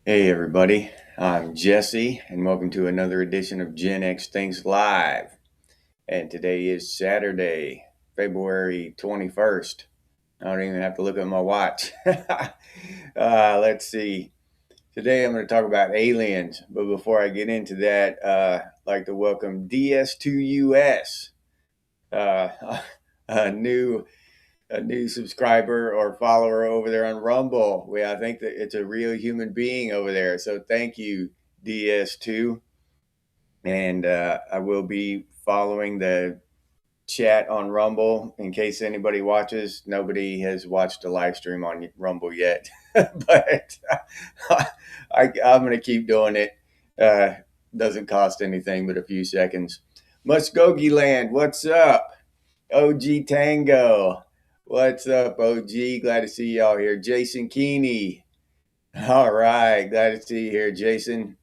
Hey everybody, I'm Jesse, and welcome to another edition of Genx Things Live. And today is Saturday, February 21st. I don't even have to look at my watch. Let's see. Today I'm going to talk about aliens, but before I get into that, I'd like to welcome DS2US, uh, a new a new subscriber or follower over there on Rumble. I think that it's a real human being over there. So thank you, DS2. And I will be following the chat on Rumble in case anybody watches. Nobody has watched a live stream on Rumble yet, but I'm going to keep doing it. Doesn't cost anything but a few seconds. Muskogee Land, what's up? OG Tango. What's up, OG? Glad to see y'all here. Jason Keeney. All right. Glad to see you here, Jason.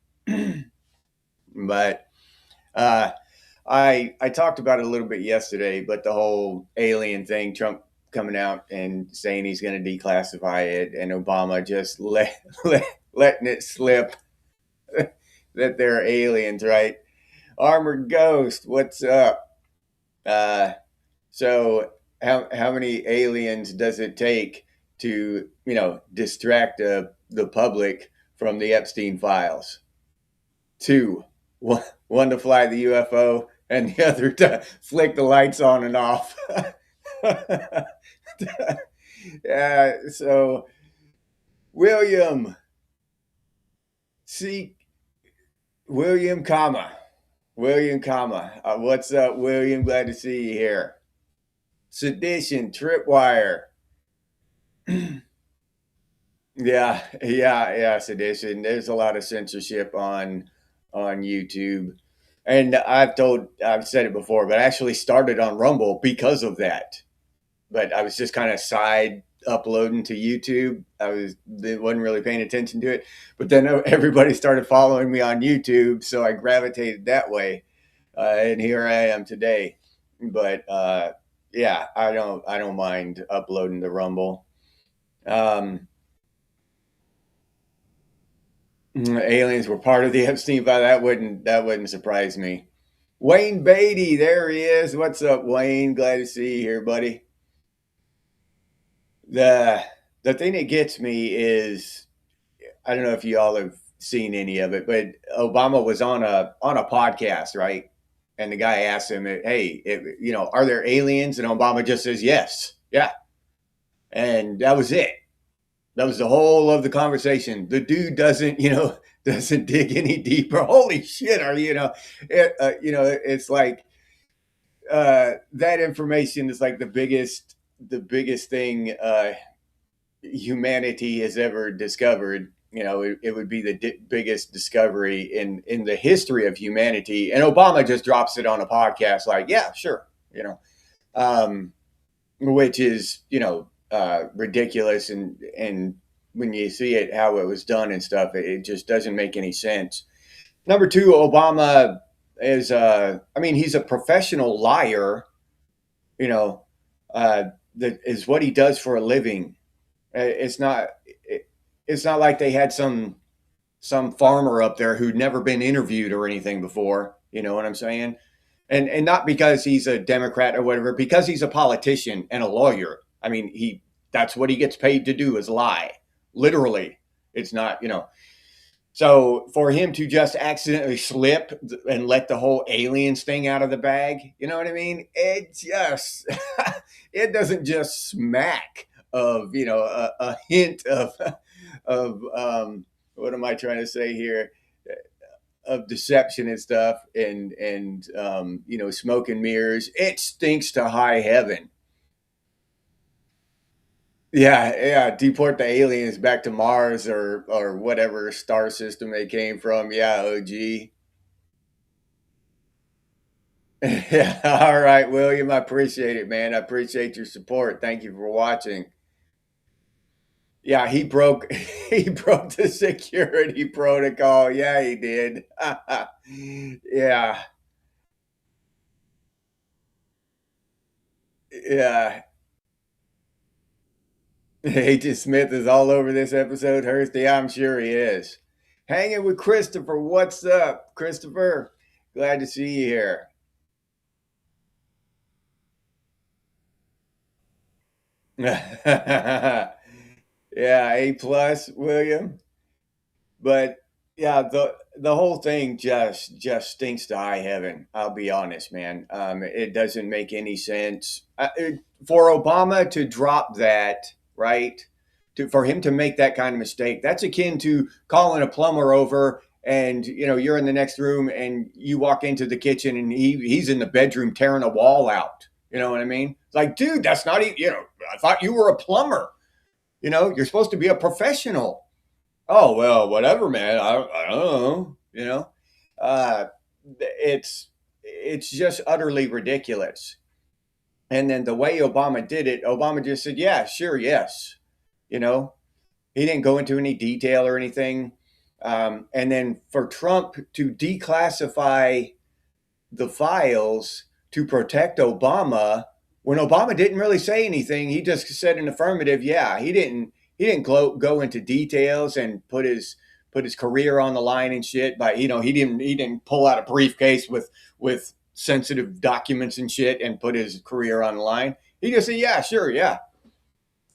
But uh, I talked about it a little bit yesterday, but the whole alien thing, Trump coming out and saying he's going to declassify it, and Obama just letting it slip that they're aliens, right? Armored Ghost, what's up? Uh, So how many aliens does it take to distract the public from the Epstein files? Two, one to fly the UFO, and the other to flick the lights on and off. Yeah. So William C. William comma William comma. What's up, William? Glad to see you here. Sedition Tripwire. Yeah, sedition. There's a lot of censorship on YouTube, and I've said it before, but I actually started on Rumble because of that. But I was just kind of side uploading to YouTube. Wasn't really paying attention to it, but then everybody started following me on YouTube, so I gravitated that way, and here I am today. But yeah, I don't mind uploading to Rumble. Um, Aliens were part of the Epstein file. That wouldn't surprise me. Wayne Beatty, there he is. What's up, Wayne? Glad to see you here, buddy. The the thing that gets me is I don't know if you all have seen any of it, but Obama was on a podcast, right? And the guy asked him, "Hey, are there aliens?" And Obama just says, "Yes, yeah," and that was it. That was the whole of the conversation. The dude doesn't dig any deeper. Holy shit! It's like that information is like the biggest thing humanity has ever discovered. It would be the biggest discovery in the history of humanity. And Obama just drops it on a podcast, like, yeah, sure, um, which is ridiculous, and when you see it how it was done and stuff, it just doesn't make any sense. Number two, Obama is I mean, he's a professional liar. you know that is what he does for a living. It's not like they had some farmer up there who'd never been interviewed or anything before. You know what I'm saying? And not because he's a Democrat or whatever, because he's a politician and a lawyer. I mean, that's what he gets paid to do, is lie. Literally. It's not. So for him to just accidentally slip and let the whole aliens thing out of the bag, you know what I mean? It just it doesn't just smack of a hint of what am I trying to say here, of deception and stuff, and smoke and mirrors. It stinks to high heaven. Yeah, deport the aliens back to Mars or whatever star system they came from. Yeah, OG. Yeah, all right, William. I appreciate it, man. I appreciate your support. Thank you for watching. Yeah, he broke he broke the security protocol. Yeah, he did. Yeah. Yeah. Agent Smith is all over this episode, Hurst. Yeah, I'm sure he is. Hanging with Christopher. What's up, Christopher? Glad to see you here. Yeah, A plus, William. But yeah, the whole thing just stinks to high heaven. I'll be honest, man. It doesn't make any sense for Obama to drop that, right? For him to make that kind of mistake, that's akin to calling a plumber over, and you're in the next room, and you walk into the kitchen, and he's in the bedroom tearing a wall out. You know what I mean? It's like, dude, that's not even. I thought you were a plumber. You're supposed to be a professional. Oh well, whatever, man. I don't know. Uh, it's just utterly ridiculous. And then the way Obama did it, Obama just said, "Yeah, sure, yes." You know, he didn't go into any detail or anything. And then for Trump to declassify the files to protect Obama when Obama didn't really say anything. He just said an affirmative. Yeah, he didn't go into details and put his career on the line and shit. But he didn't pull out a briefcase with sensitive documents and shit and put his career on the line. He just said, yeah, sure, yeah,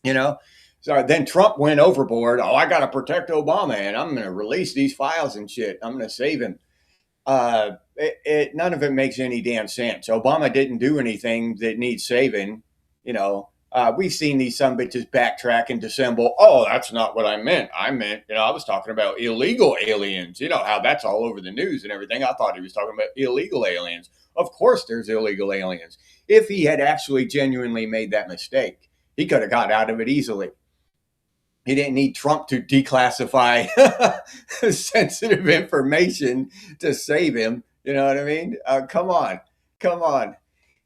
you know. So then Trump went overboard. Oh, I got to protect Obama, and I'm going to release these files and shit. I'm going to save him. None of it makes any damn sense. Obama didn't do anything that needs saving. We've seen these some bitches backtrack and dissemble. Oh, that's not what I meant. I meant, I was talking about illegal aliens. You know how that's all over the news and everything. I thought he was talking about illegal aliens. Of course, there's illegal aliens. If he had actually genuinely made that mistake, he could have got out of it easily. He didn't need Trump to declassify sensitive information to save him. You know what I mean? Come on, come on.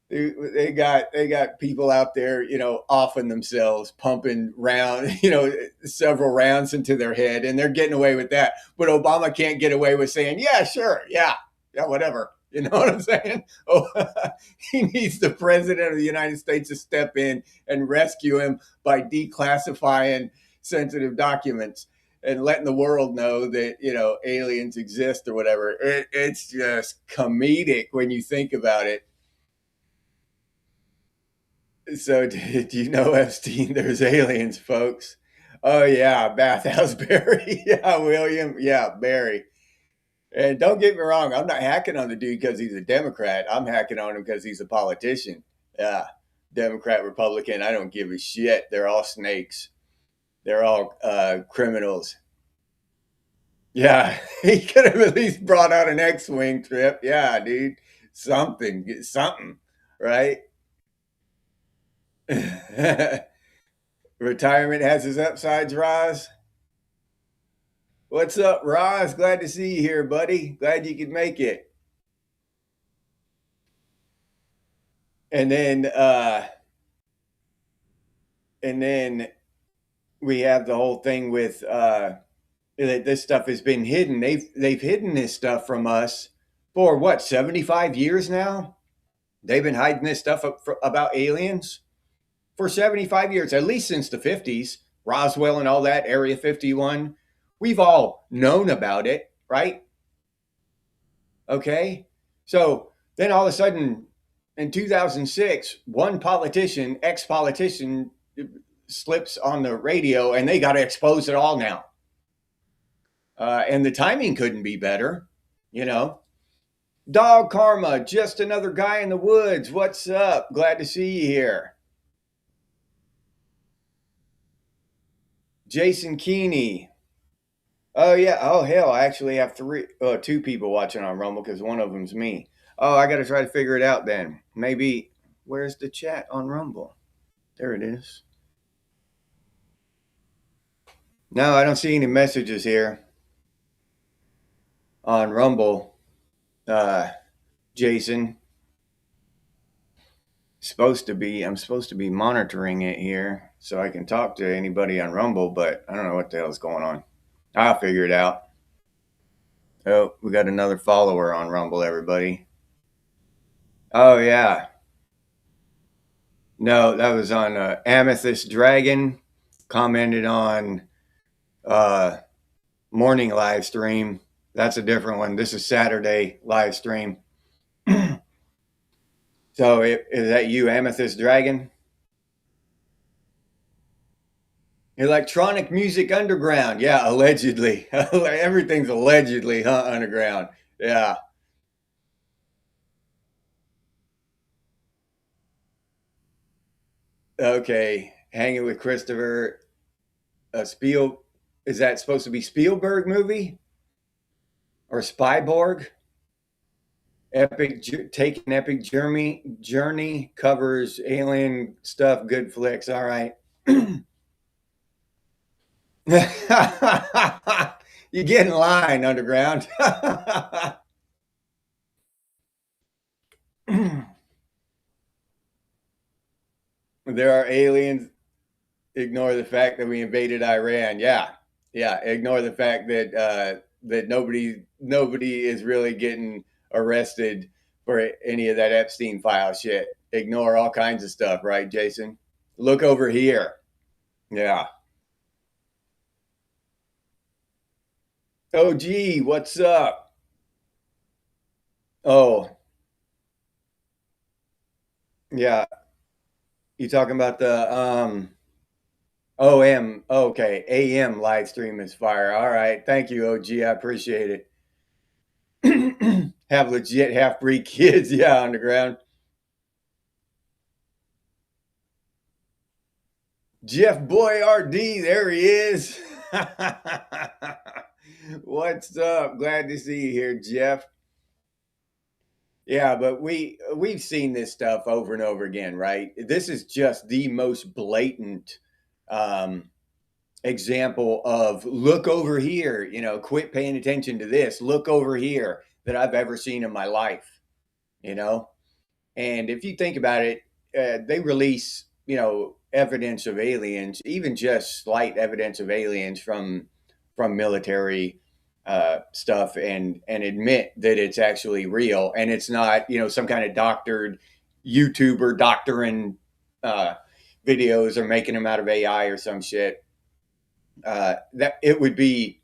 They got people out there, offing themselves, pumping several rounds into their head, and they're getting away with that. But Obama can't get away with saying, "Yeah, sure, yeah, whatever." You know what I'm saying? Oh, he needs the president of the United States to step in and rescue him by declassifying sensitive documents and letting the world know that aliens exist or whatever. It's just comedic when you think about it. So, did you know, Epstein? There's aliens, folks. Oh yeah, Bathhouse Barry. Yeah, William. Yeah, Barry. And don't get me wrong, I'm not hacking on the dude because he's a Democrat. I'm hacking on him because he's a politician. Yeah, Democrat, Republican. I don't give a shit. They're all snakes. They're all criminals. Yeah, he could have at least brought out an X-wing trip. Yeah, dude, something, right? Retirement has its upsides, Roz. What's up, Roz? Glad to see you here, buddy. Glad you could make it. And then, we have the whole thing with this stuff has been hidden. They've hidden this stuff from us for what, 75 years now? They've been hiding this stuff about aliens for 75 years, at least since the 50s, Roswell and all that, Area 51. We've all known about it, right? Okay. So then all of a sudden in 2006, one politician, ex-politician, slips on the radio and they got to expose it all now. And the timing couldn't be better, you know. Dog Karma, just another guy in the woods. What's up? Glad to see you here. Jason Keeney. Oh yeah. Oh hell, I actually have two people watching on Rumble because one of them's me. Oh, I got to try to figure it out then. Maybe where's the chat on Rumble? There it is. No, I don't see any messages here on Rumble. Jason. I'm supposed to be monitoring it here so I can talk to anybody on Rumble, but I don't know what the hell is going on. I'll figure it out. Oh, we got another follower on Rumble, everybody. Oh yeah. No, that was on Amethyst Dragon. Commented on morning live stream. That's a different one. This is Saturday live stream. So is that you, Amethyst Dragon? Electronic Music Underground. Yeah, allegedly. Everything's allegedly, huh? Underground. Yeah. Okay. Hanging with Christopher. Spiel. Is that supposed to be Spielberg movie or Spyborg? Taking epic journey covers alien stuff. Good flicks. All right. You get in line, Underground. There are aliens. Ignore the fact that we invaded Iran. Yeah, yeah. Ignore the fact that that nobody is really getting arrested for any of that Epstein file shit. Ignore all kinds of stuff, right, Jason? Look over here. Yeah. Oh, gee, what's up? Oh, yeah. You talking about the OM? Okay, AM live stream is fire. All right, thank you, OG. I appreciate it. Have legit half breed kids, yeah, Underground. Jeff Boy RD, there he is. What's up? Glad to see you here, Jeff. Yeah, but we've seen this stuff over and over again, right? This is just the most blatant um, example of look over here, quit paying attention to this, look over here that I've ever seen in my life, you know? And if you think about it, they release, evidence of aliens, even just slight evidence of aliens from military stuff, and admit that it's actually real and it's not, some kind of doctored YouTuber doctoring uh, videos or making them out of AI or some shit. That it would be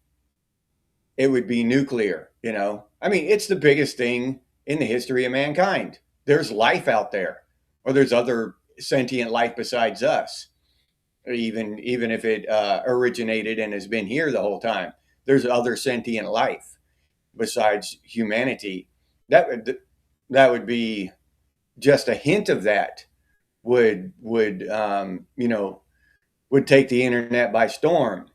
nuclear. I mean, it's the biggest thing in the history of mankind. There's life out there, or there's other sentient life besides us. Even if it originated and has been here the whole time, there's other sentient life besides humanity. That would be just a hint of that would take the internet by storm.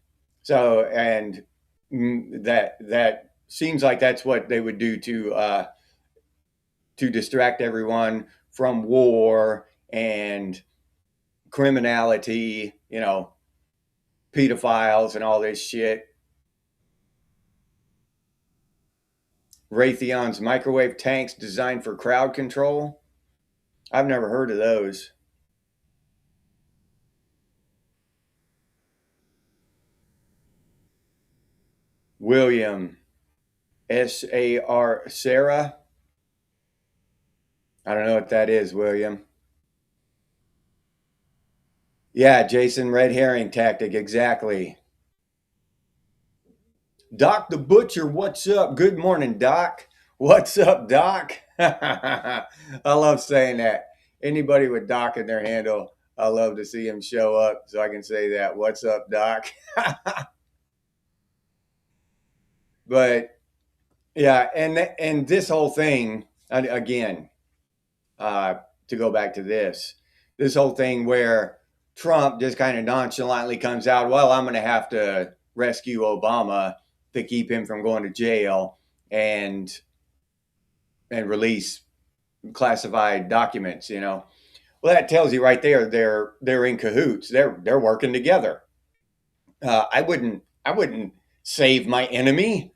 So, and that seems like that's what they would do to distract everyone from war and criminality, pedophiles and all this shit. Raytheon's microwave tanks designed for crowd control. I've never heard of those. William Sarah. I don't know what that is, William. Yeah, Jason, red herring tactic, exactly. Doc the Butcher, what's up? Good morning, Doc. What's up, Doc? I love saying that. Anybody with Doc in their handle, I love to see him show up so I can say that. What's up, Doc? But yeah, and this whole thing again, to go back to this whole thing where Trump just kind of nonchalantly comes out, well, I'm going to have to rescue Obama to keep him from going to jail and release classified documents. Well, that tells you right there they're in cahoots. They're working together. I wouldn't save my enemy,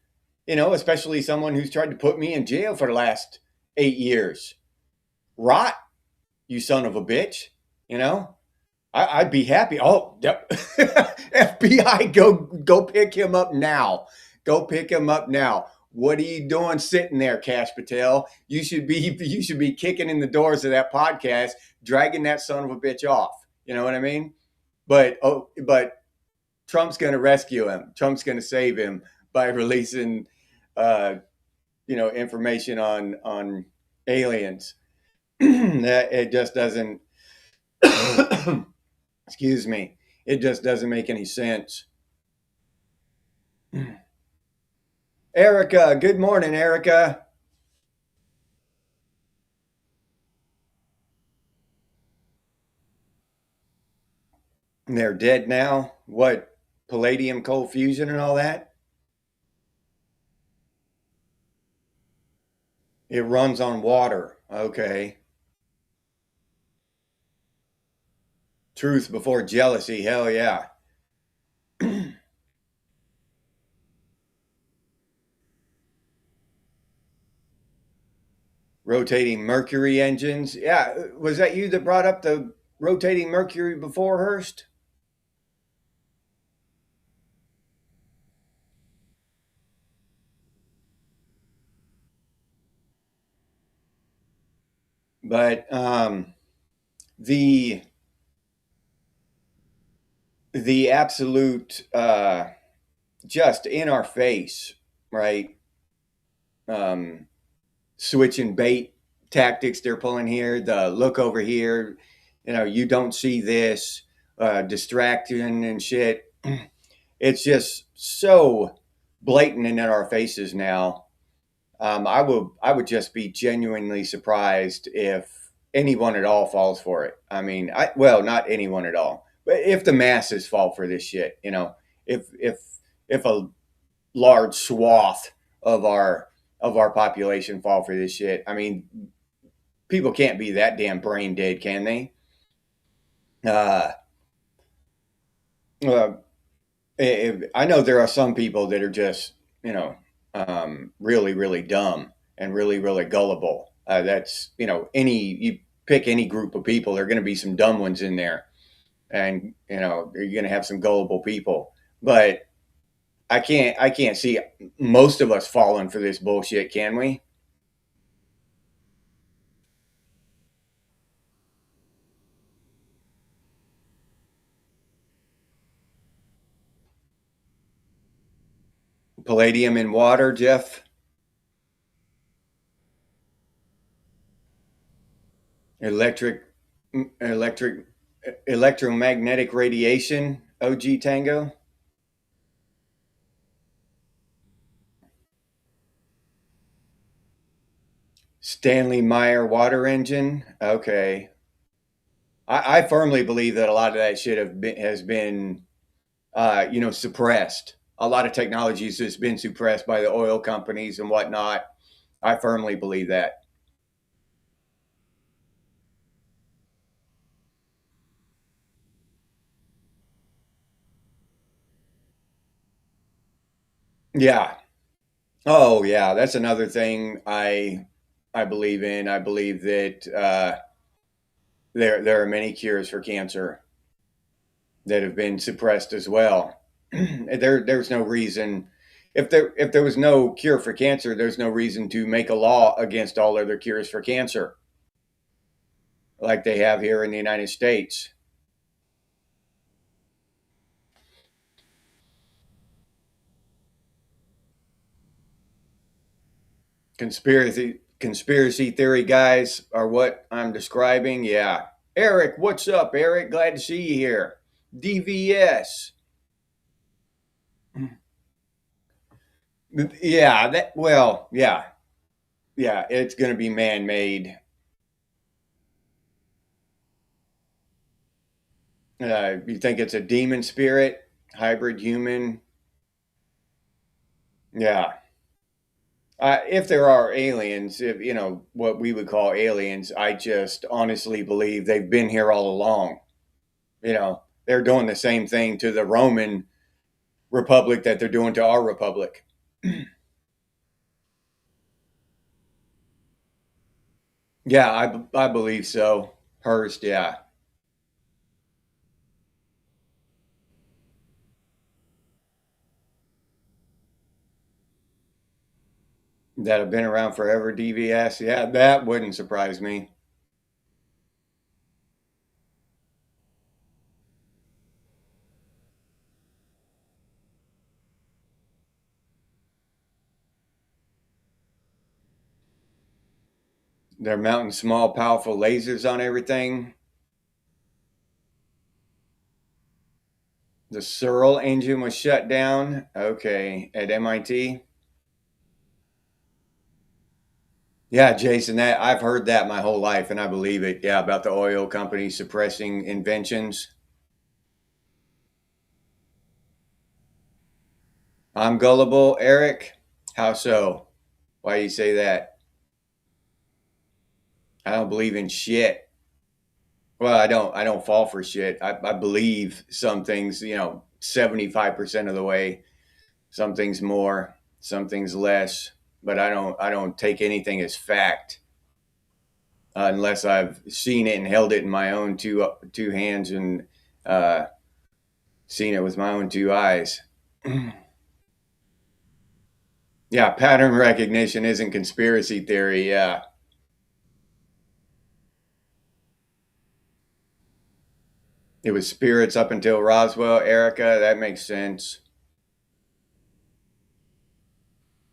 especially someone who's tried to put me in jail for the last 8 years. Rot, you son of a bitch. I'd be happy. Oh, yep. FBI, go pick him up now. Go pick him up now. What are you doing sitting there, Cash Patel? You should be kicking in the doors of that podcast, dragging that son of a bitch off. You know what I mean? But Trump's going to rescue him. Trump's going to save him by releasing, information on aliens. That it just doesn't. Excuse me. It just doesn't make any sense. Erica, good morning, Erica. They're dead now. What? Palladium cold fusion and all that? It runs on water. Okay. Truth before jealousy. Hell yeah. Rotating Mercury engines. Yeah. Was that you that brought up the rotating Mercury before, Hurst? But the the absolute just in our face, right? Um, Switching bait tactics they're pulling here. The look over here, you don't see this, distraction and shit. It's just so blatant and in our faces now. I would just be genuinely surprised if anyone at all falls for it. I mean, not anyone at all, but if the masses fall for this shit, if a large swath of our population fall for this shit, I mean, people can't be that damn brain dead, can they? Uh, uh, I know there are some people that are just, really, really dumb and really, really gullible. That's, you pick any group of people, there are going to be some dumb ones in there, and you're going to have some gullible people. But I can't see most of us falling for this bullshit, can we? Palladium in water, Jeff. Electric, electric, electromagnetic radiation. OG Tango. Stanley Meyer water engine. Okay. I firmly believe that a lot of that shit has been, suppressed. A lot of technologies has been suppressed by the oil companies and whatnot. I firmly believe that. Yeah. Oh, yeah. That's another thing I believe in. I believe that there are many cures for cancer that have been suppressed as well. There's no reason, if there was no cure for cancer, there's no reason to make a law against all other cures for cancer like they have here in the United States. Conspiracy theory guys are what I'm describing. Yeah. Eric, what's up, Eric? Glad to see you here. DVS. Yeah, yeah, it's going to be man-made. You think it's a demon spirit, hybrid human? Yeah. If there are aliens, if what we would call aliens, I just honestly believe they've been here all along. They're doing the same thing to the Roman Republic that they're doing to our republic. Yeah, I believe so. Hurst, yeah, that have been around forever. DVS, yeah, that wouldn't surprise me. They're mounting small, powerful lasers on everything. The Searle engine was shut down. Okay, at MIT. Yeah, Jason, that I've heard that my whole life, and I believe it. Yeah, about the oil company suppressing inventions. I'm gullible, Eric. How so? Why do you say that? I don't believe in shit. Well, I don't fall for shit. I believe some things, 75% of the way. Some things more, some things less. But I don't take anything as fact unless I've seen it and held it in my own two hands and uh, seen it with my own two eyes. Yeah, pattern recognition isn't conspiracy theory. Yeah. It was spirits up until Roswell, Erica. That makes sense.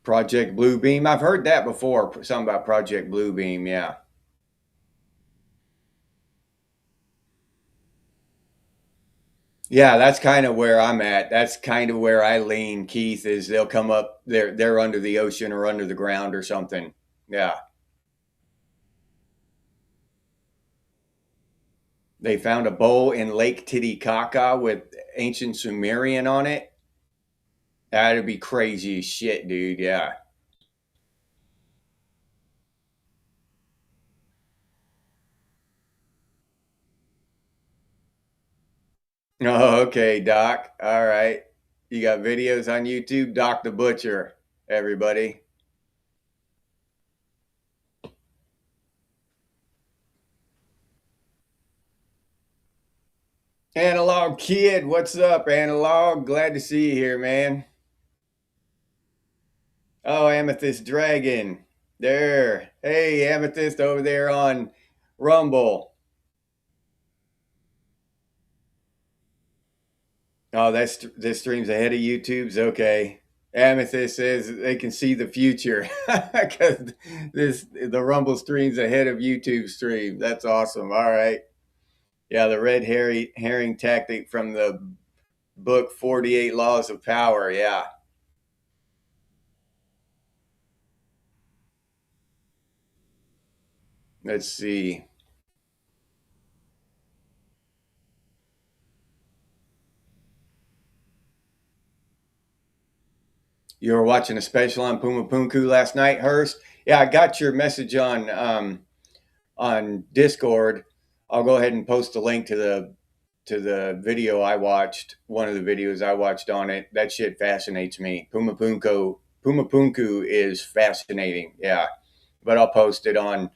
Project Bluebeam. I've heard that before. Something about Project Bluebeam. Yeah. Yeah, that's kind of where I'm at. That's kind of where I lean, Keith, is they'll come up, they're under the ocean or under the ground or something. Yeah. They found a bowl in Lake Titicaca with ancient Sumerian on it. That'd be crazy as shit, dude. Yeah. Oh, okay, Doc. All right. You got videos on YouTube? Doc the Butcher, everybody. Analog Kid, what's up, Analog? Glad to see you here, man. Oh, Amethyst Dragon. There. Hey, Amethyst over there on Rumble. Oh, this stream's ahead of YouTube's. Okay. Amethyst says they can see the future because the Rumble stream's ahead of YouTube stream. That's awesome. All right. Yeah, the herring tactic from the book 48 Laws of Power. Yeah. Let's see. You were watching a special on Puma Punku last night, Hurst. Yeah, I got your message on Discord. I'll go ahead and post a link to the video I watched. One of the videos I watched on it. That shit fascinates me. Puma Punku is fascinating. Yeah, but I'll post it on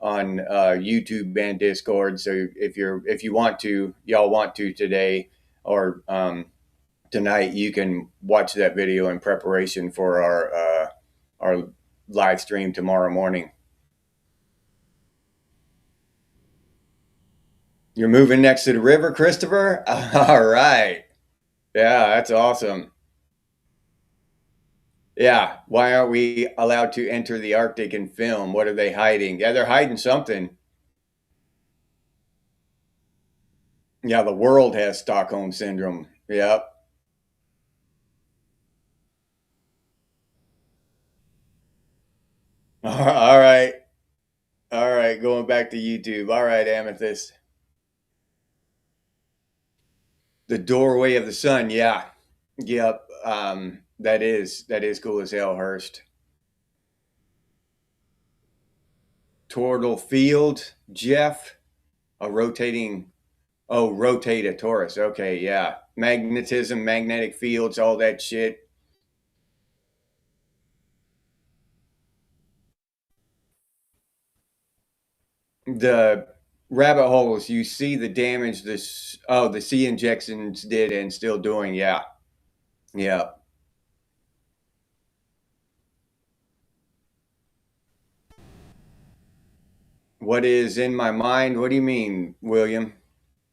YouTube and Discord. So if you want to, y'all want to today or tonight, you can watch that video in preparation for our live stream tomorrow morning. You're moving next to the river, Christopher? All right. Yeah, that's awesome. Yeah. Why aren't we allowed to enter the Arctic and film? What are they hiding? Yeah, they're hiding something. Yeah, the world has Stockholm syndrome. Yep. All right. All right. Going back to YouTube. All right, Amethyst. The doorway of the sun. Yeah. Yep. That is cool as hell, Hurst. Tortal field, Jeff. A rotating. Oh, rotate a torus. Okay, yeah. Magnetism, magnetic fields, all that shit. The rabbit holes, you see the damage the C injections did and still doing. Yeah. Yeah. What is in my mind? What do you mean, William?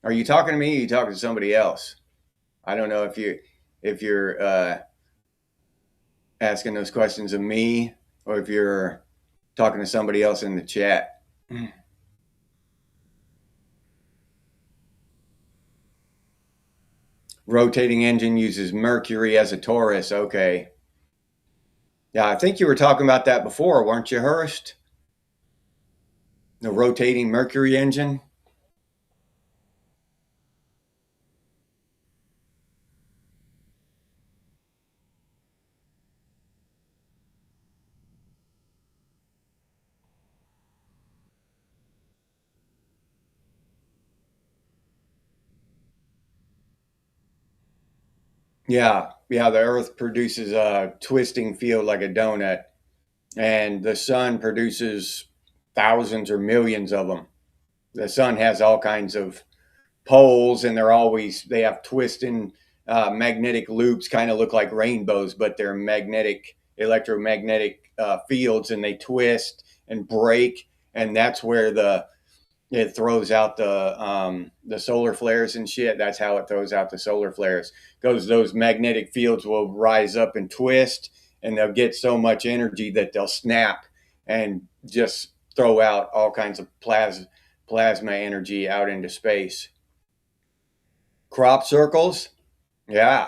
Are you talking to me or are you talking to somebody else? I don't know if you're asking those questions of me or if you're talking to somebody else in the chat. Rotating engine uses mercury as a torus. Okay. Yeah, I think you were talking about that before, weren't you, Hurst? The rotating mercury engine. Yeah, the Earth produces a twisting field like a donut, and the sun produces thousands or millions of them. The sun has all kinds of poles, and they have twisting magnetic loops, kind of look like rainbows, but they're electromagnetic fields, and they twist and break, and that's where it throws out the solar flares and shit. That's how it throws out the solar flares. Goes those magnetic fields will rise up and twist, and they'll get so much energy that they'll snap and just throw out all kinds of plasma energy out into space. Crop circles, yeah.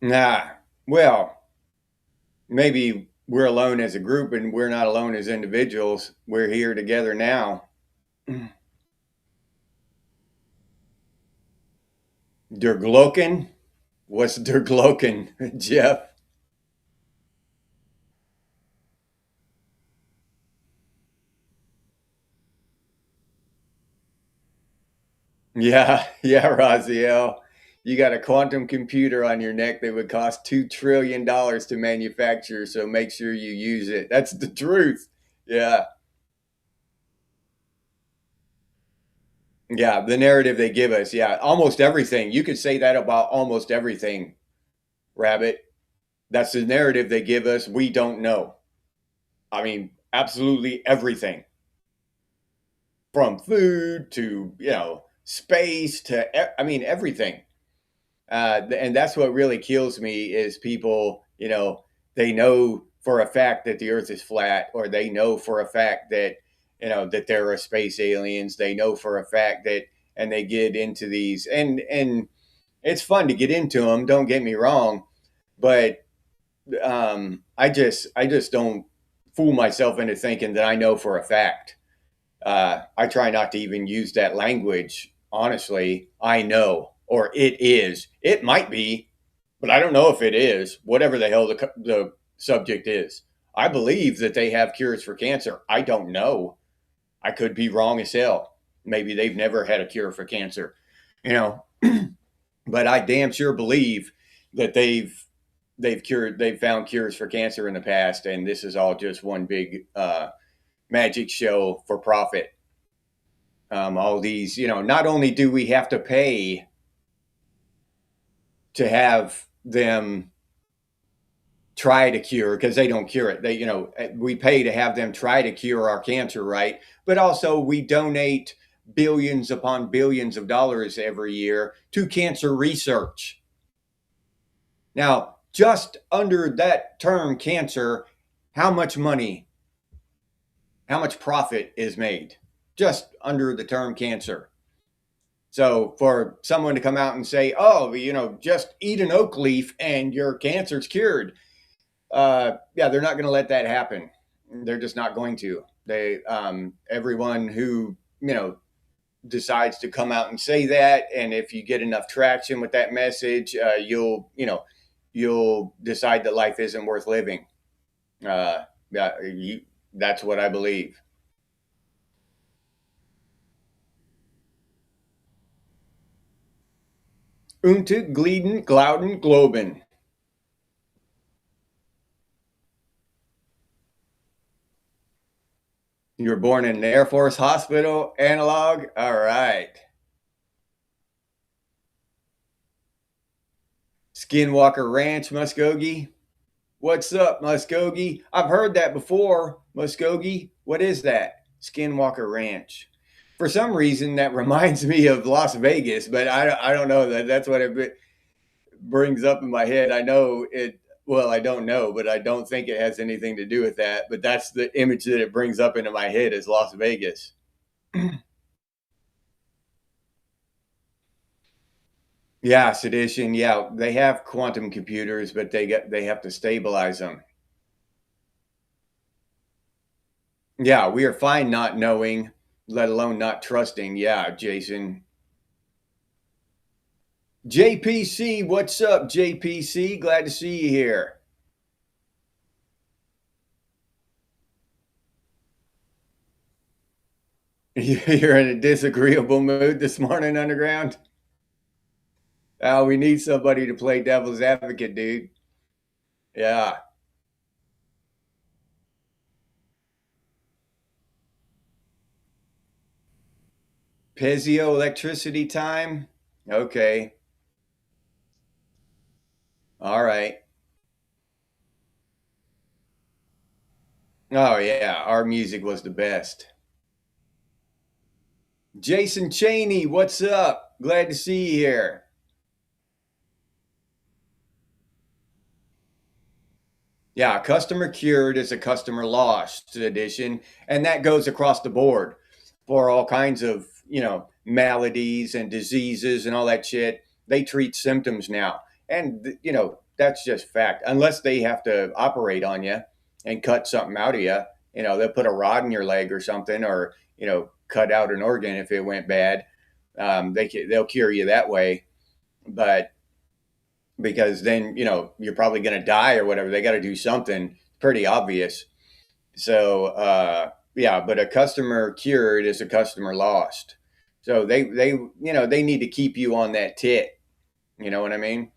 Nah, well, maybe we're alone as a group and we're not alone as individuals. We're here together now. Der Glocken? What's Der Glocken, Jeff? Yeah, Raziel. You got a quantum computer on your neck that would cost $2 trillion to manufacture, so make sure you use it. That's the truth. Yeah. Yeah, the narrative they give us. Yeah, almost everything. You could say that about almost everything, Rabbit. That's the narrative they give us. We don't know. I mean, absolutely everything. From food to, space to, everything. And that's what really kills me is people, they know for a fact that the earth is flat, or they know for a fact that, that there are space aliens. They know for a fact that, and they get into these, and it's fun to get into them. Don't get me wrong, but I just don't fool myself into thinking that I know for a fact. I try not to even use that language. Honestly, I know, or it is. It might be, but I don't know if it is. Whatever the hell the subject is, I believe that they have cures for cancer. I don't know. I could be wrong as hell. Maybe they've never had a cure for cancer, you know. But I damn sure believe that they've found cures for cancer in the past, and this is all just one big magic show for profit. All these, not only do we have to pay to have them try to cure, because they don't cure it. We pay to have them try to cure our cancer, right? But also we donate billions upon billions of dollars every year to cancer research. Now, just under that term cancer, how much money, how much profit is made just under the term cancer? So for someone to come out and say, oh, just eat an oak leaf and your cancer's cured. Yeah, they're not going to let that happen. They're just not going to. Everyone who, decides to come out and say that, and if you get enough traction with that message, you'll decide that life isn't worth living. That's what I believe. Unte, Glieden, Glauden, Globen. You were born in an Air Force hospital, analog? All right. Skinwalker Ranch, Muskogee. What's up, Muskogee? I've heard that before, Muskogee. What is that? Skinwalker Ranch. For some reason, that reminds me of Las Vegas, but I don't know that that's what it. brings up in my head. I know it, well, I don't know, but I don't think it has anything to do with that. But that's the image that it brings up into my head is Las Vegas. Yeah, sedition. Yeah, they have quantum computers, but they have to stabilize them. Yeah, we are fine not knowing, let alone not trusting. Yeah, Jason. JPC, what's up, JPC? Glad to see you here. You're in a disagreeable mood this morning, Underground? Oh, we need somebody to play devil's advocate, dude. Yeah. Piezoelectricity time? Okay. All right. Oh, yeah. Our music was the best. Jason Cheney, what's up? Glad to see you here. Yeah, customer cured is a customer lost edition, and that goes across the board for all kinds of, maladies and diseases and all that shit. They treat symptoms now. And that's just fact. Unless they have to operate on you and cut something out of you, they'll put a rod in your leg or something or, cut out an organ if it went bad. They'll cure you that way, but because then you're probably going to die or whatever. They got to do something pretty obvious. So yeah, but a customer cured is a customer lost. So they need to keep you on that tit. You know what I mean?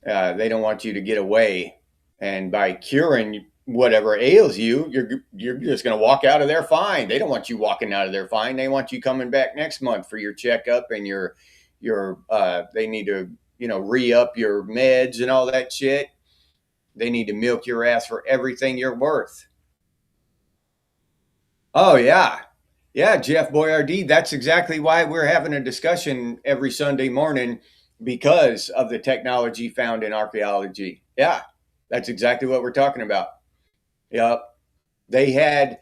They don't want you to get away, and by curing whatever ails you, you're just going to walk out of there fine. They don't want you walking out of there fine. They want you coming back next month for your checkup and your they need to re up your meds and all that shit. They need to milk your ass for everything you're worth. Oh yeah. Yeah, Jeff Boyardee. That's exactly why we're having a discussion every Sunday morning because of the technology found in archaeology. Yeah, that's exactly what we're talking about. Yep. They had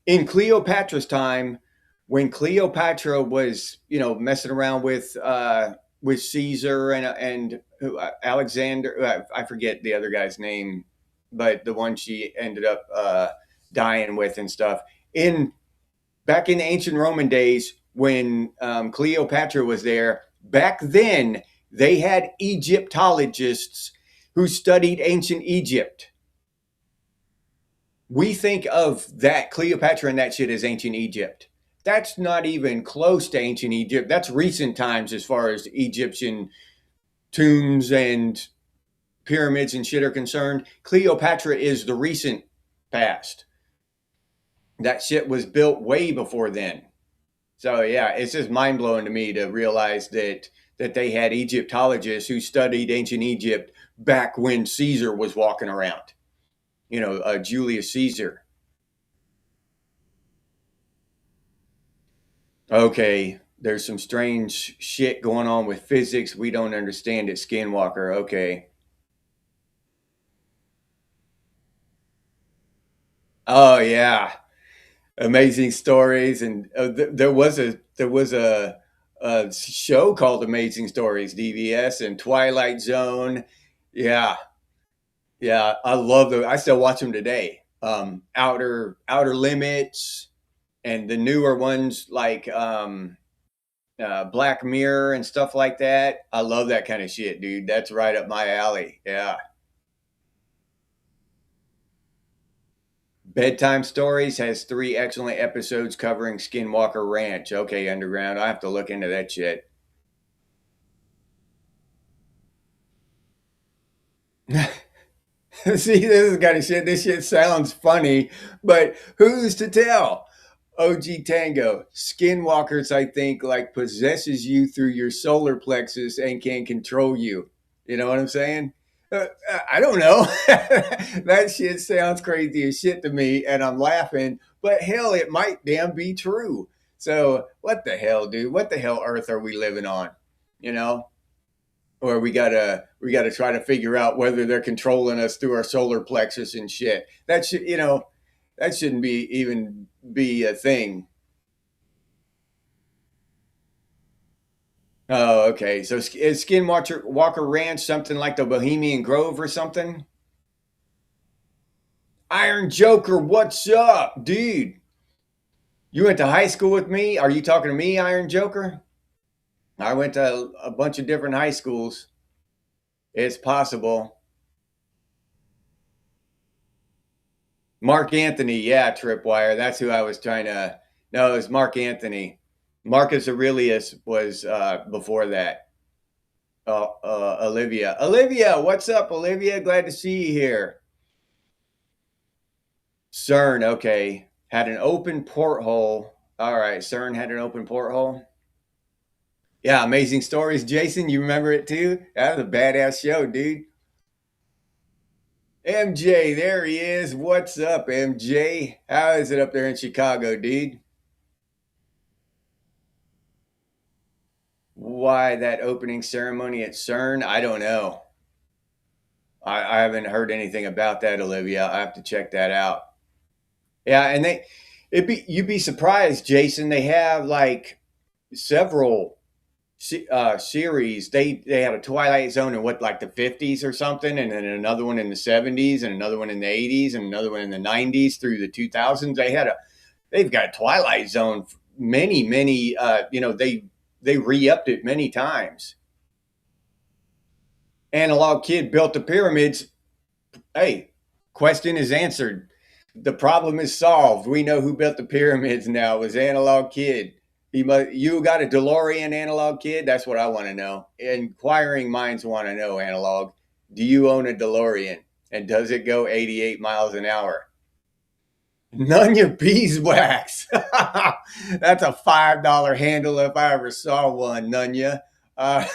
in Cleopatra's time, when Cleopatra was, messing around with Caesar and Alexander, I forget the other guy's name, but the one she ended up dying with and stuff. In back in the ancient Roman days, when Cleopatra was there, back then they had Egyptologists who studied ancient Egypt. We think of that Cleopatra and that shit as ancient Egypt. That's not even close to ancient Egypt. That's recent times as far as Egyptian tombs and pyramids and shit are concerned. Cleopatra is the recent past. That shit was built way before then. So yeah, it's just mind blowing to me to realize that they had Egyptologists who studied ancient Egypt back when Caesar was walking around. Julius Caesar. Okay, there's some strange shit going on with physics we don't understand at Skinwalker. Okay. Oh yeah, amazing stories, and there was a show called Amazing Stories, DVS and Twilight Zone. Yeah, yeah, I love them. I still watch them today. Outer Limits, and the newer ones like Black Mirror and stuff like that. I love that kind of shit, dude. That's right up my alley. Yeah. Bedtime Stories has 3 excellent episodes covering Skinwalker Ranch. Okay, Underground. I have to look into that shit. See, this is kind of shit. This shit sounds funny, but who's to tell? OG Tango, Skinwalkers, I think, like possesses you through your solar plexus and can control you. You know what I'm saying? I don't know. That shit sounds crazy as shit to me, and I'm laughing. But hell, it might damn be true. So what the hell, dude? What the hell Earth are we living on? You know? or we gotta try to figure out whether they're controlling us through our solar plexus and shit. That should, that shouldn't be even be a thing. Oh, okay. So is Skinwalker Ranch something like the Bohemian Grove or something? Iron Joker, what's up, dude? You went to high school with me? Are you talking to me, Iron Joker? I went to a bunch of different high schools. It's possible. Mark Anthony, yeah, Tripwire. That's who I was trying to. No, it was Mark Anthony. Marcus Aurelius was before that. Olivia. Olivia, what's up, Olivia? Glad to see you here. CERN, okay. Had an open porthole. All right, CERN had an open porthole. Yeah, Amazing Stories. Jason, you remember it too? That was a badass show, dude. MJ, there he is. What's up, MJ? How is it up there in Chicago, dude? Why that opening ceremony at CERN? I don't know. I haven't heard anything about that, Olivia. I have to check that out. Yeah, and you'd be surprised, Jason. They have like several series. They had a Twilight Zone in what, like the 50s or something, and then another one in the 70s, and another one in the 80s, and another one in the 90s through the 2000s. They've got a Twilight Zone many. They re-upped it many times. Analog Kid built the pyramids. Hey, question is answered. The problem is solved. We know who built the pyramids now. It was Analog Kid. You got a DeLorean, Analog Kid? That's what I want to know. Inquiring minds want to know, Analog. Do you own a DeLorean? And does it go 88 miles an hour? Nunya beeswax. That's a $5 handle if I ever saw one, Nunya. Uh,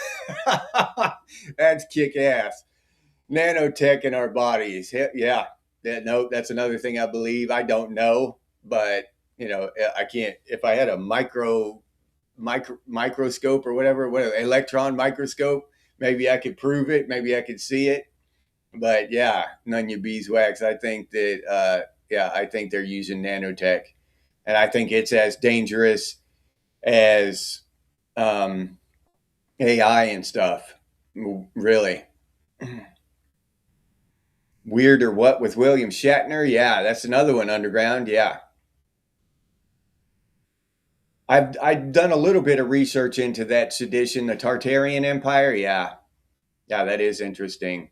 that's kick ass. Nanotech in our bodies. Yeah. No, that's another thing I believe. I don't know, but I can't. If I had a microscope or whatever, electron microscope, maybe I could prove it. Maybe I could see it. But yeah, Nunya beeswax. I think that I think they're using nanotech, and I think it's as dangerous as AI and stuff. Really. Weird or What with William Shatner? Yeah, that's another one, Underground. Yeah. I've done a little bit of research into that sedition, the Tartarian Empire. Yeah. Yeah, that is interesting.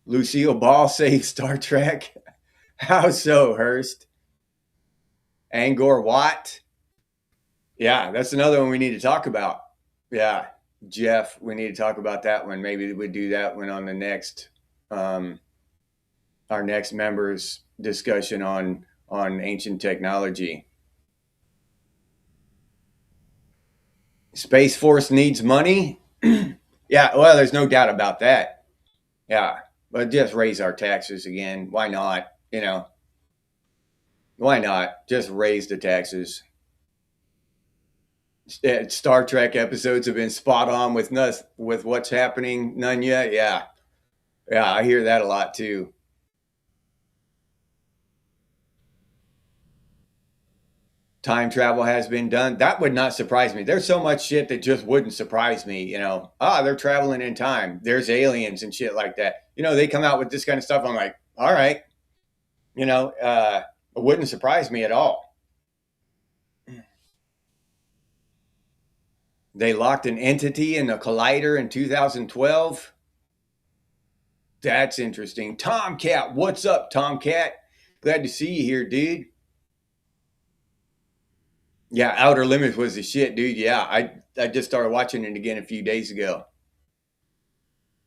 Lucille Ball saved Star Trek. How so, Hurst? Angkor Wat? Yeah, that's another one we need to talk about. Yeah. Jeff, we need to talk about that one. Maybe we'd do that one on the next our next members discussion on ancient technology. Space Force needs money. Yeah, well, there's no doubt about that. Yeah, but just raise our taxes again. Why not? Why not? Just raise the taxes. Star Trek episodes have been spot on with what's happening. None yet. Yeah, yeah, I hear that a lot too. Time travel has been done. That would not surprise me. There's so much shit that just wouldn't surprise me. They're traveling in time. There's aliens and shit like that. They come out with this kind of stuff. I'm like, all right. It wouldn't surprise me at all. They locked an entity in a collider in 2012. That's interesting. Tomcat, what's up, Tomcat? Glad to see you here, dude. Yeah, Outer Limits was the shit, dude. Yeah, I just started watching it again a few days ago.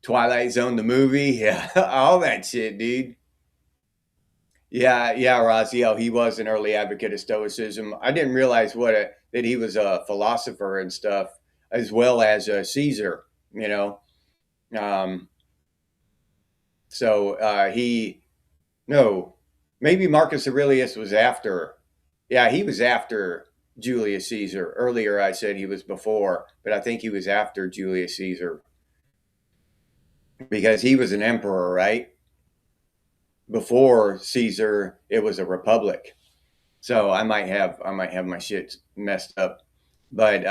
Twilight Zone, the movie. Yeah, all that shit, dude. Yeah, Raziel, he was an early advocate of Stoicism. I didn't realize that he was a philosopher and stuff, as well as a Caesar. Um, no, maybe Marcus Aurelius was after. Yeah, he was after Julius Caesar. Earlier, I said he was before, but I think he was after Julius Caesar. because he was an emperor, right? Before Caesar, it was a republic. So I might have my shit messed up, but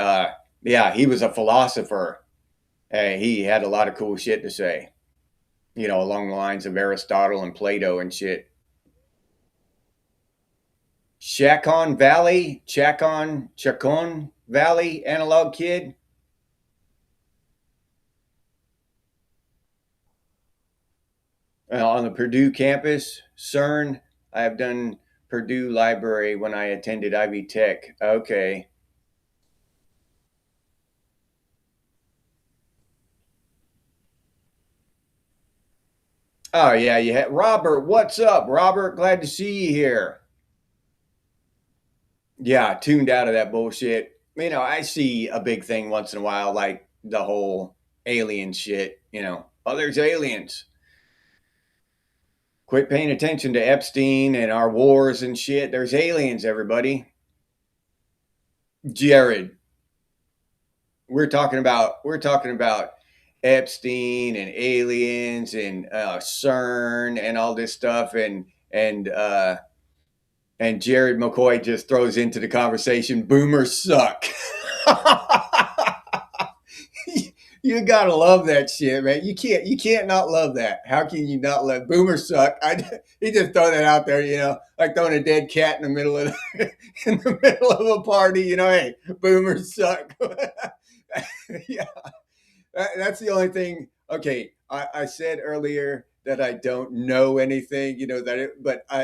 yeah, he was a philosopher. He had a lot of cool shit to say, along the lines of Aristotle and Plato and shit. Chacon Valley, Analog Kid. On the Purdue campus, CERN. I have done Purdue Library when I attended Ivy Tech. Okay. Oh yeah, you had Robert. What's up, Robert? Glad to see you here. Yeah, tuned out of that bullshit. I see a big thing once in a while, like the whole alien shit. Oh, there's aliens. Quit paying attention to Epstein and our wars and shit. There's aliens, everybody. Jared, we're talking about Epstein and aliens and CERN and all this stuff, and Jared McCoy just throws into the conversation, boomers suck. You gotta love that shit, man. You can't not love that. How can you not love boomers suck? He just throw that out there, like throwing a dead cat in the middle of in the middle of a party. Hey, boomers suck. Yeah, that's the only thing. Okay, I said earlier that I don't know anything,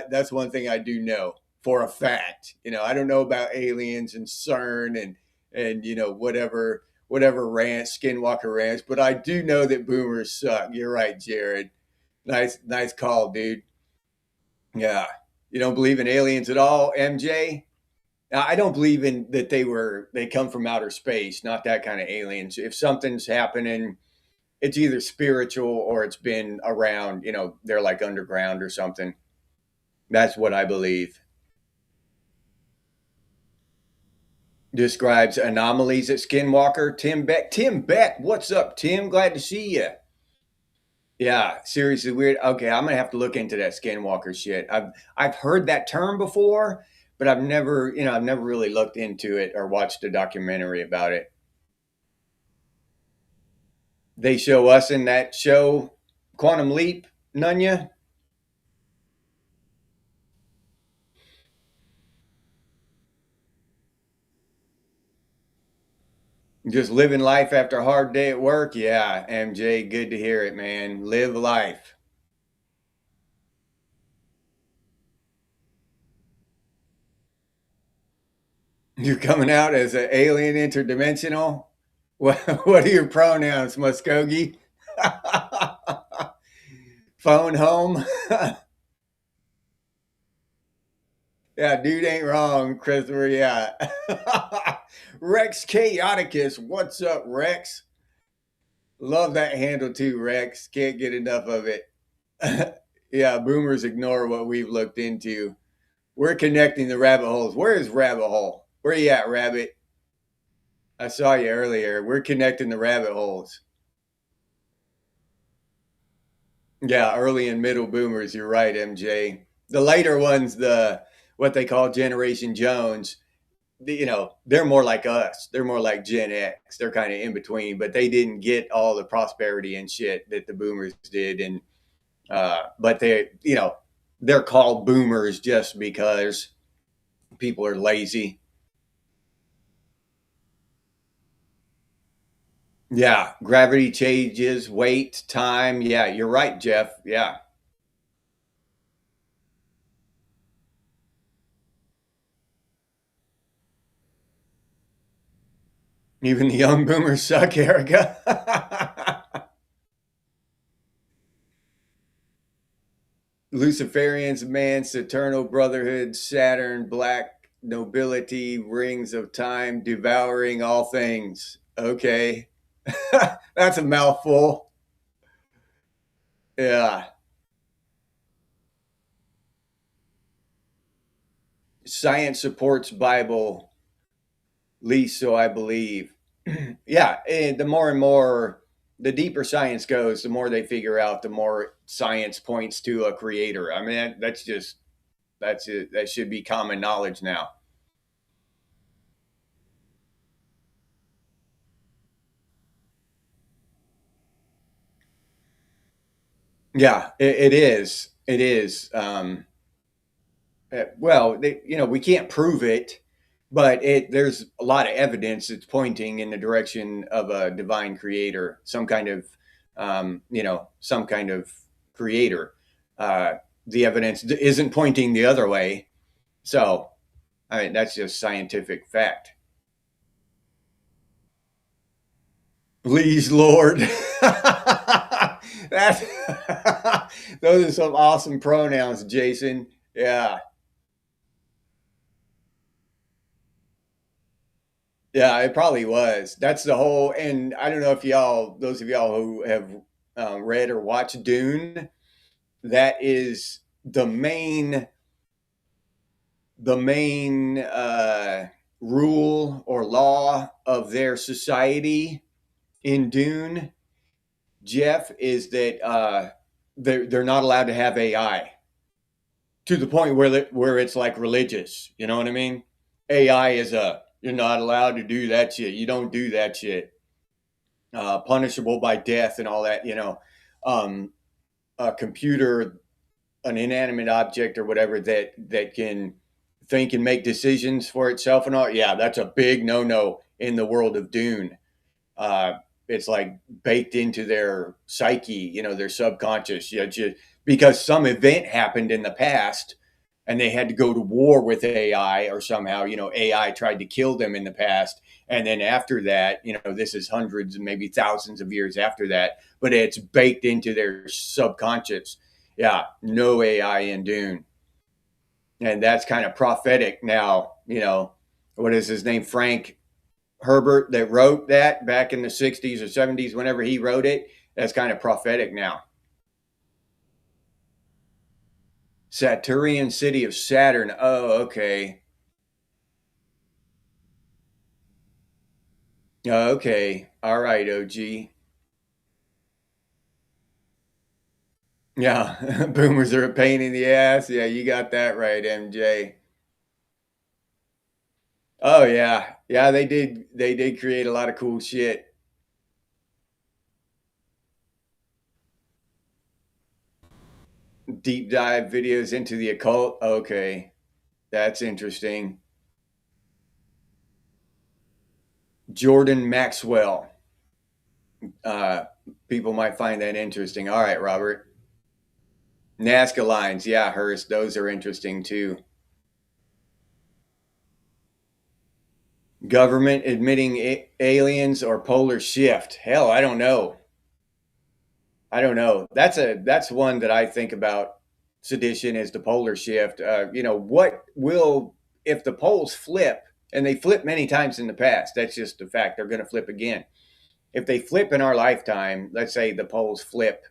that's one thing I do know for a fact. I don't know about aliens and CERN and whatever ranch, Skinwalker Ranch, but I do know that boomers suck. You're right, Jared. Nice call, dude. Yeah, you don't believe in aliens at all, MJ? I don't believe in that they come from outer space, not that kind of aliens. If something's happening, it's either spiritual or it's been around, they're like underground or something. That's what I believe. Describes anomalies at Skinwalker. Tim Beck, what's up, Tim? Glad to see you. Yeah, seriously weird. Okay, I'm gonna have to look into that Skinwalker shit. I've heard that term before, but I've never really looked into it or watched a documentary about it. They show us in that show, Quantum Leap, Nunya. Just living life after a hard day at work. Yeah, MJ, good to hear it, man. Live life. You're coming out as an alien interdimensional. What are your pronouns, Muskogee? Phone home. Yeah, dude ain't wrong, Christopher. Yeah. Rex Chaoticus. What's up, Rex? Love that handle too, Rex. Can't get enough of it. Yeah, boomers ignore what we've looked into. We're connecting the rabbit holes. Where is Rabbit Hole? Where you at, Rabbit? I saw you earlier. We're connecting the rabbit holes. Yeah, early and middle boomers. You're right, MJ. The later ones, the what they call Generation Jones, they're more like us. They're more like Gen X. They're kind of in between, but they didn't get all the prosperity and shit that the boomers did. And but they're called boomers just because people are lazy. Yeah, gravity changes, weight, time. Yeah, you're right, Jeff. Yeah. Even the young boomers suck, Erica. Luciferians, man, Saturnal Brotherhood, Saturn, Black Nobility, Rings of Time, devouring all things. Okay. That's a mouthful. Yeah. Science supports Bible, least so I believe. Yeah. And the more and more. the deeper science goes, the more they figure out, the more science points to a creator. I mean, that's it. That should be common knowledge now. Yeah, it is. It is. Well, we can't prove it, but there's a lot of evidence that's pointing in the direction of a divine creator, some kind of creator. Uh, the evidence isn't pointing the other way. So, I mean, that's just scientific fact. Please, Lord. That's those are some awesome pronouns, Jason. Yeah. Yeah, it probably was. That's the whole, and I don't know if those of y'all who have read or watched Dune, that is the main rule or law of their society in Dune, Jeff, is that they're not allowed to have AI to the point where it's like religious. You know what I mean? AI is you're not allowed to do that shit. You don't do that shit. Punishable by death and all that. Um, a computer, an inanimate object or whatever that can think and make decisions for itself and all. Yeah, that's a big no in the world of Dune. Uh, it's like baked into their psyche, their subconscious. Because some event happened in the past and they had to go to war with AI, or somehow, AI tried to kill them in the past. And then after that, this is hundreds and maybe thousands of years after that, but it's baked into their subconscious. Yeah, no AI in Dune. And that's kind of prophetic now. What is his name? Frank Herbert, that wrote that back in the 60s or 70s, whenever he wrote it. That's kind of prophetic now. Saturnian city of Saturn. Oh, okay. Okay. All right, OG. Yeah. Boomers are a pain in the ass. Yeah, you got that right, MJ. Oh yeah. Yeah, they did create a lot of cool shit. Deep dive videos into the occult. Okay. That's interesting. Jordan Maxwell. Uh, People might find that interesting. All right, Robert. Nazca lines. Yeah, Hurst. Those are interesting too. Government admitting aliens or polar shift. Hell, I don't know. I don't know. That's one that I think about. Sedition is the polar shift. What will, if the poles flip, and they flip many times in the past? That's just a fact. They're going to flip again. If they flip in our lifetime, let's say the poles flip,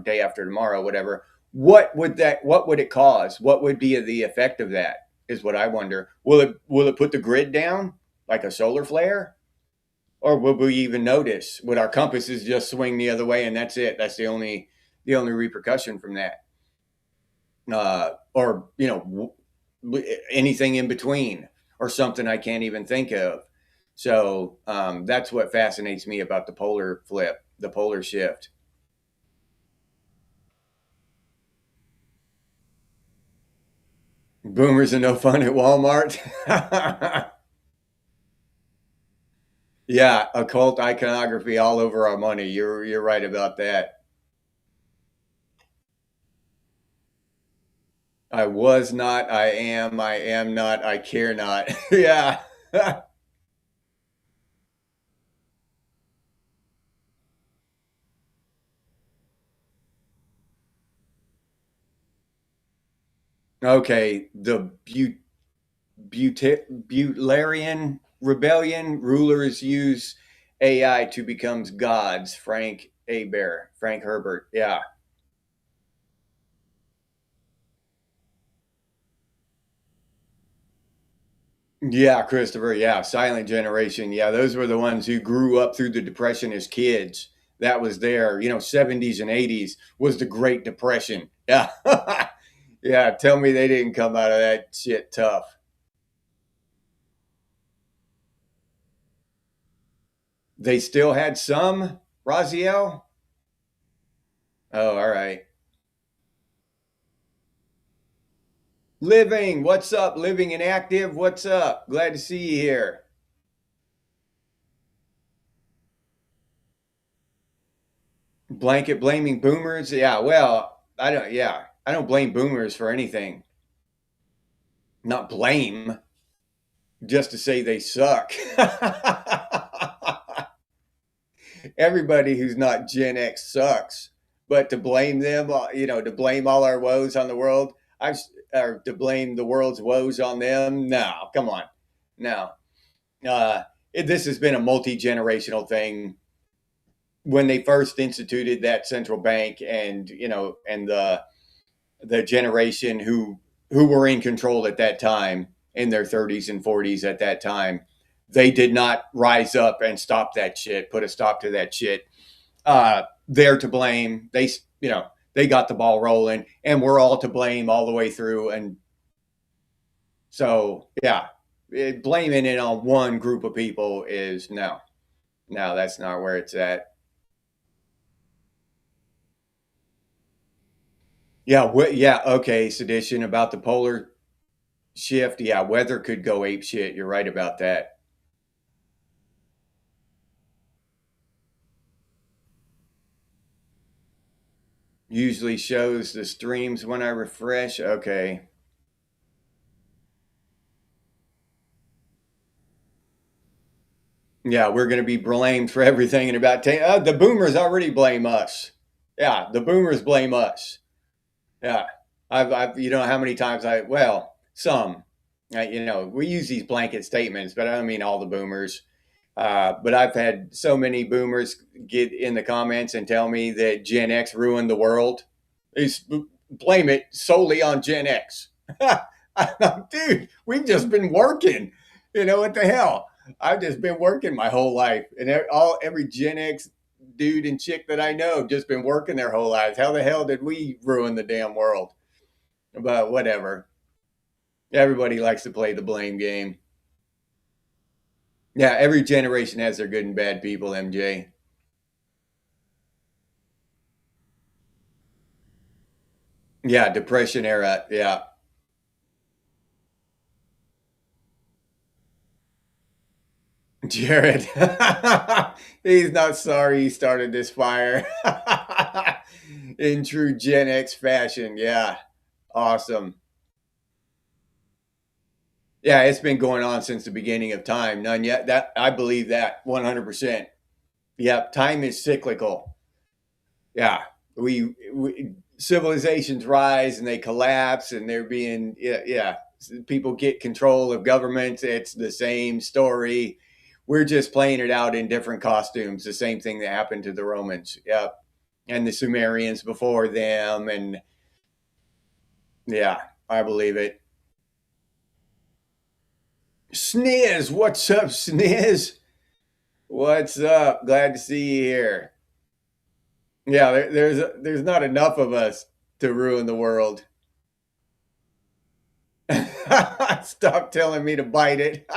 day after tomorrow, whatever. What would it cause? What would be the effect of that? Is what I wonder. Will it put the grid down like a solar flare? Or will we even notice? Would our compasses just swing the other way and that's it? That's the only repercussion from that. Or anything in between, or something I can't even think of. So that's what fascinates me about the polar flip, the polar shift. Boomers are no fun at Walmart. Yeah, occult iconography all over our money. You're right about that. I was not, I am not, I care not. Yeah. Okay, the Butlerian rebellion rulers use AI to become gods. Frank Herbert. Yeah. Yeah, Christopher. Yeah, Silent Generation. Yeah, those were the ones who grew up through the Depression as kids. that was there, 70s and 80s was the Great Depression. Yeah. Yeah, tell me they didn't come out of that shit tough. They still had some, Raziel? Oh, all right. Living, what's up? Living and active, what's up? Glad to see you here. Blanket blaming boomers. Yeah, well, I don't blame boomers for anything. Not blame, just to say they suck. Everybody who's not Gen X sucks. But to blame them, to blame all our woes on the world, or to blame the world's woes on them, no, come on. No. This has been a multi-generational thing. When they first instituted that central bank, and the generation who were in control at that time, in their 30s and 40s at that time, they did not rise up and stop that shit, put a stop to that shit. They're to blame. They got the ball rolling, and we're all to blame all the way through. And so, yeah, blaming it on one group of people is no, that's not where it's at. Yeah, yeah, okay, sedition about the polar shift. Yeah, weather could go ape shit. You're right about that. Usually shows the streams when I refresh. Okay. Yeah, we're going to be blamed for everything in about 10. The boomers already blame us. Yeah, the boomers blame us. Yeah. You know how many times some, we use these blanket statements, but I don't mean all the boomers. But I've had so many boomers get in the comments and tell me that Gen X ruined the world. They blame it solely on Gen X. Dude, we've just been working. What the hell? I've just been working my whole life, and every Gen X dude and chick that I know have just been working their whole lives. How the hell did we ruin the damn world? But whatever. Everybody likes to play the blame game. Yeah, every generation has their good and bad people, MJ. Yeah, Depression era. Yeah. Jared. He's not sorry he started this fire. In true Gen X fashion. Yeah. Awesome. Yeah, it's been going on since the beginning of time. None yet. That I believe that 100%. Yeah, time is cyclical. Yeah. We civilizations rise and they collapse, and they're being people get control of governments. It's the same story. We're just playing it out in different costumes. The same thing that happened to the Romans. Yep. And the Sumerians before them. And yeah, I believe it. Sniz, what's up, Sniz? What's up? Glad to see you here. Yeah, there's not enough of us to ruin the world. Stop telling me to bite it.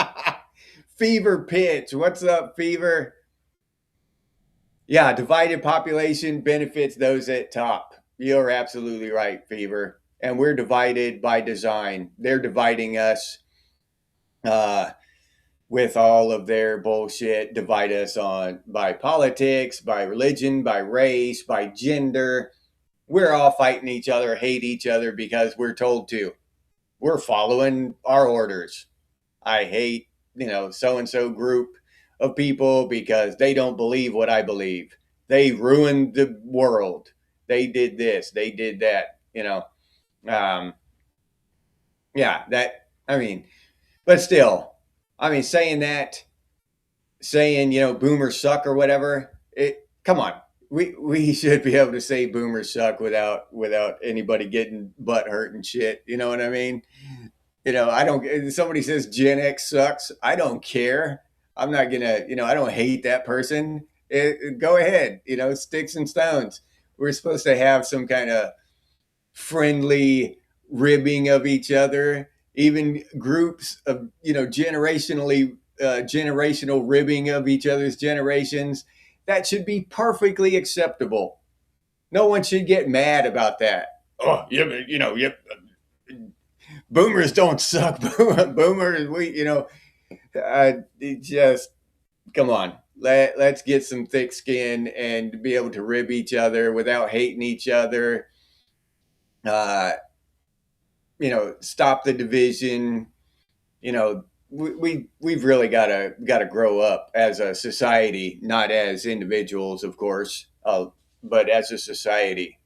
Fever pitch. What's up, Fever? Yeah, divided population benefits those at top. You're absolutely right, Fever. And we're divided by design. They're dividing us uh, with all of their bullshit. Divide us by politics, by religion, by race, by gender. We're all fighting each other, hate each other because we're told to. We're following our orders. I hate, so and so group of people because they don't believe what I believe. They ruined the world. They did this. They did that. Um, yeah, but still, saying that, boomers suck or whatever. Come on, we should be able to say boomers suck without anybody getting butt hurt and shit. You know what I mean? I don't. If somebody says Gen X sucks, I don't care. I'm not gonna. I don't hate that person. Go ahead, sticks and stones. We're supposed to have some kind of friendly ribbing of each other, even groups of, generational ribbing of each other's generations. That should be perfectly acceptable. No one should get mad about that. Oh, yeah, but, yep. Boomers don't suck. Boomers, just come on. Let's get some thick skin and be able to rib each other without hating each other. Stop the division. We've really got to grow up as a society, not as individuals, of course, but as a society.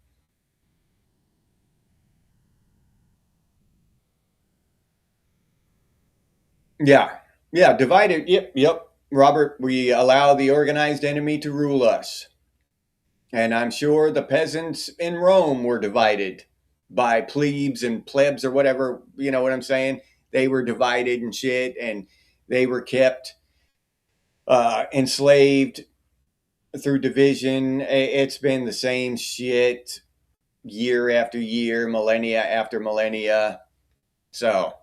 Yeah, yeah, divided. Yep. Robert, we allow the organized enemy to rule us. And I'm sure the peasants in Rome were divided by plebes and plebs or whatever, you know what I'm saying? They were divided and shit, and they were kept enslaved through division. It's been the same shit year after year, millennia after millennia. So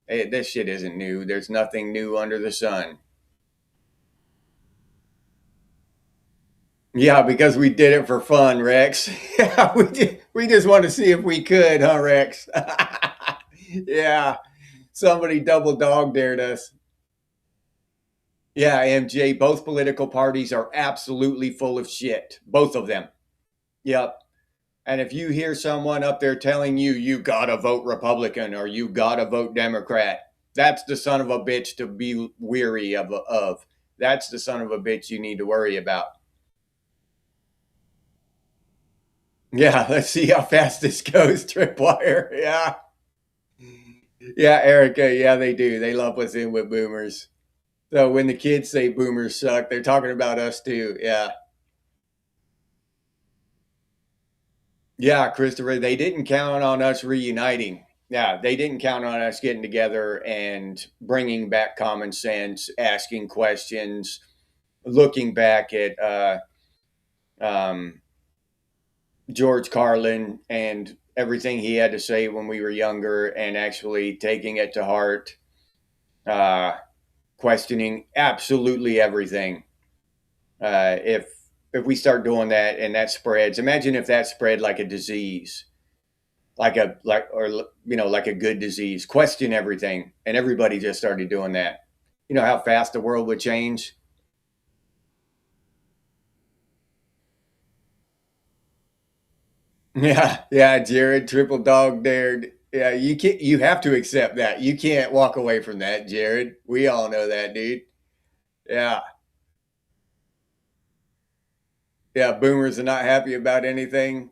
this shit isn't new. There's nothing new under the sun. Yeah, because we did it for fun, Rex. Yeah, we just want to see if we could, huh, Rex? Yeah, somebody double dog dared us. Yeah, MJ, both political parties are absolutely full of shit. Both of them. Yep. And if you hear someone up there telling you, you gotta vote Republican or you gotta vote Democrat, that's the son of a bitch to be weary of. That's the son of a bitch you need to worry about. Yeah, let's see how fast this goes, Tripwire. Yeah. Yeah, Erica. Yeah, they do. They lump us in with boomers. So when the kids say boomers suck, they're talking about us too. Yeah. Yeah, Christopher, they didn't count on us reuniting. Yeah, they didn't count on us getting together and bringing back common sense, asking questions, looking back at um, George Carlin and everything he had to say when we were younger and actually taking it to heart, uh, questioning absolutely everything. If we start doing that and that spreads, imagine if that spread like a disease, like a good disease. Question everything, and everybody just started doing that. You know how fast the world would change. Yeah, yeah, Jared, triple dog dared. Yeah, you can't. You have to accept that. You can't walk away from that, Jared. We all know that, dude. Yeah, yeah. Boomers are not happy about anything.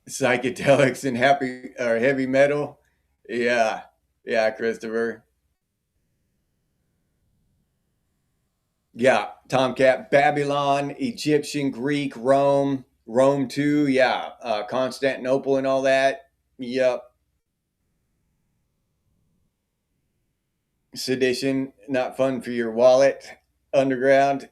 Psychedelics and happy or heavy metal. Yeah, yeah, Christopher. Yeah, Tomcat, Babylon, Egyptian, Greek, Rome, Rome too. Yeah, Constantinople and all that. Yep. Sedition, not fun for your wallet. Underground.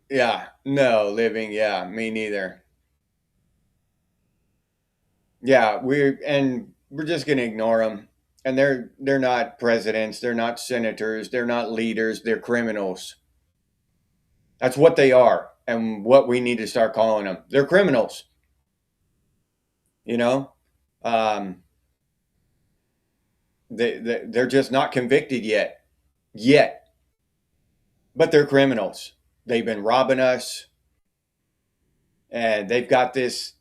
Yeah, no, living. Yeah, me neither. Yeah, we're just gonna ignore them. And they're not presidents. They're not senators. They're not leaders. They're criminals. That's what they are, and what we need to start calling them. They're criminals. You know, um, they're just not convicted yet, but they're criminals. They've been robbing us, and they've got this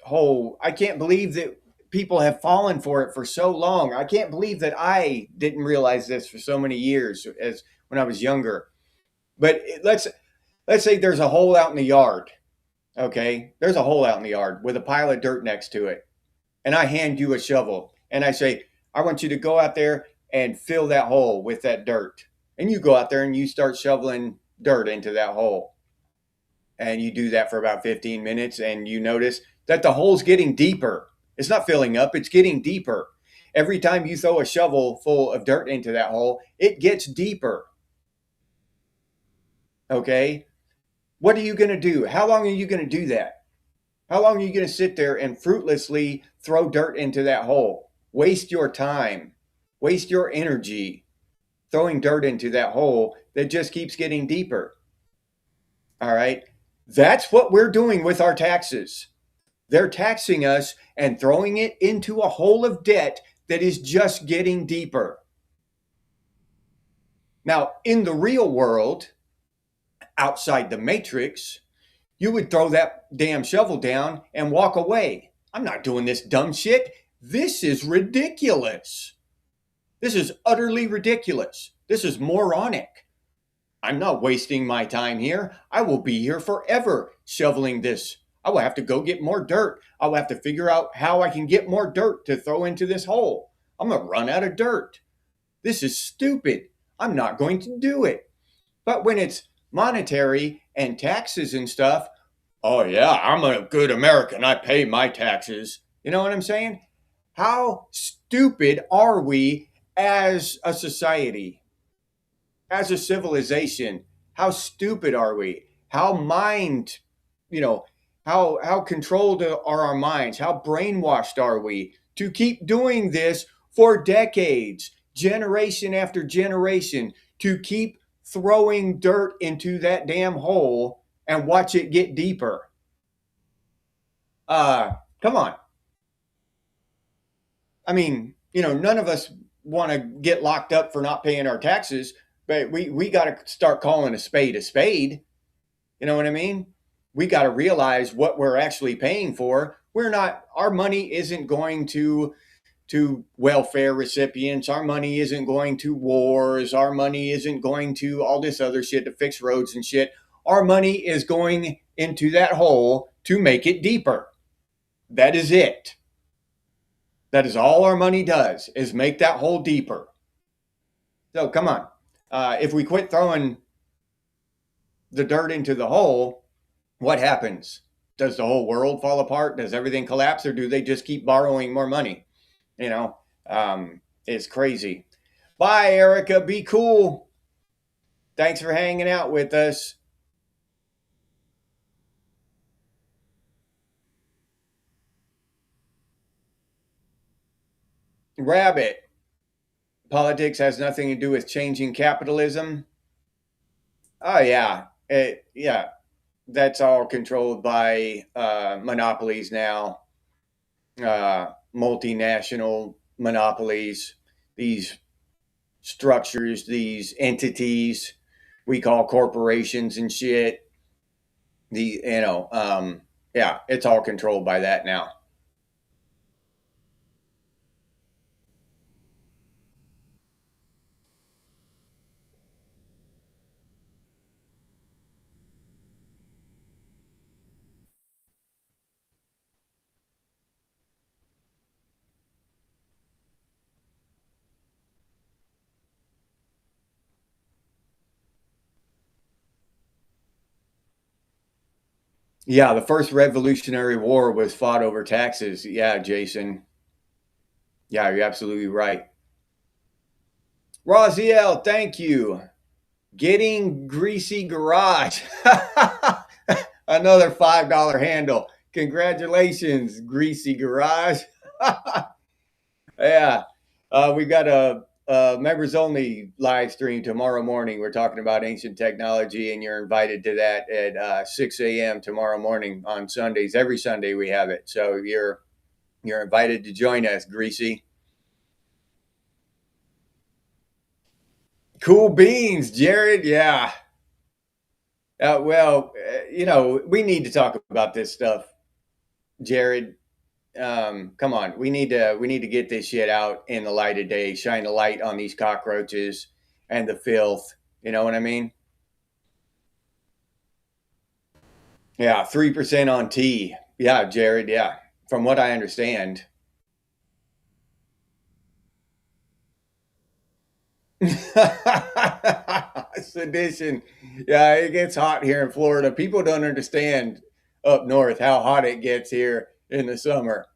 whole. I can't believe that people have fallen for it for so long. I can't believe that I didn't realize this for so many years as when I was younger. But let's say there's a hole out in the yard. Okay, there's a hole out in the yard with a pile of dirt next to it, and I hand you a shovel and I say, I want you to go out there and fill that hole with that dirt. And you go out there and you start shoveling dirt into that hole. And you do that for about 15 minutes and you notice that the hole's getting deeper. It's not filling up, it's getting deeper. Every time you throw a shovel full of dirt into that hole, it gets deeper. Okay? What are you going to do? How long are you going to do that? How long are you going to sit there and fruitlessly throw dirt into that hole? Waste your time, waste your energy throwing dirt into that hole that just keeps getting deeper. All right? That's what we're doing with our taxes. They're taxing us and throwing it into a hole of debt that is just getting deeper. Now, in the real world, outside the matrix, you would throw that damn shovel down and walk away. I'm not doing this dumb shit. This is ridiculous. This is utterly ridiculous. This is moronic. I'm not wasting my time here. I will be here forever shoveling this. I will have to go get more dirt. I will have to figure out how I can get more dirt to throw into this hole. I'm going to run out of dirt. This is stupid. I'm not going to do it. But when it's monetary and taxes and stuff, oh yeah, I'm a good American. I pay my taxes. You know what I'm saying? How stupid are we as a society? As a civilization, how stupid are we? How how controlled are our minds? How brainwashed are we to keep doing this for decades, generation after generation, to keep throwing dirt into that damn hole and watch it get deeper? Come on. I mean, none of us want to get locked up for not paying our taxes, but we got to start calling a spade a spade. You know what I mean? We got to realize what we're actually paying for. Our money isn't going to welfare recipients. Our money isn't going to wars. Our money isn't going to all this other shit to fix roads and shit. Our money is going into that hole to make it deeper. That is it. That is all our money does, is make that hole deeper. So come on. If we quit throwing the dirt into the hole, what happens? Does the whole world fall apart? Does everything collapse, or do they just keep borrowing more money? It's crazy. Bye, Erica. Be cool. Thanks for hanging out with us. Rabbit. Politics has nothing to do with changing capitalism. Oh, yeah. Yeah. That's all controlled by monopolies now. Multinational monopolies. These structures, these entities we call corporations and shit. Yeah, it's all controlled by that now. Yeah, the first Revolutionary War was fought over taxes. Yeah, Jason. Yeah, you're absolutely right. Raziel, thank you. Getting Greasy Garage. Another $5 handle. Congratulations, Greasy Garage. Yeah. We've got a members only live stream tomorrow morning. We're talking about ancient technology, and you're invited to that at 6 a.m. tomorrow morning on Sundays. Every Sunday we have it. So you're invited to join us, Greasy. Cool beans, Jared. Yeah. We need to talk about this stuff, Jared. Come on, we need to get this shit out in the light of day, shine a light on these cockroaches and the filth. You know what I mean? Yeah, 3% on tea. Yeah, Jared. Yeah, from what I understand. Sedition. Yeah, it gets hot here in Florida. People don't understand up north how hot it gets here in the summer.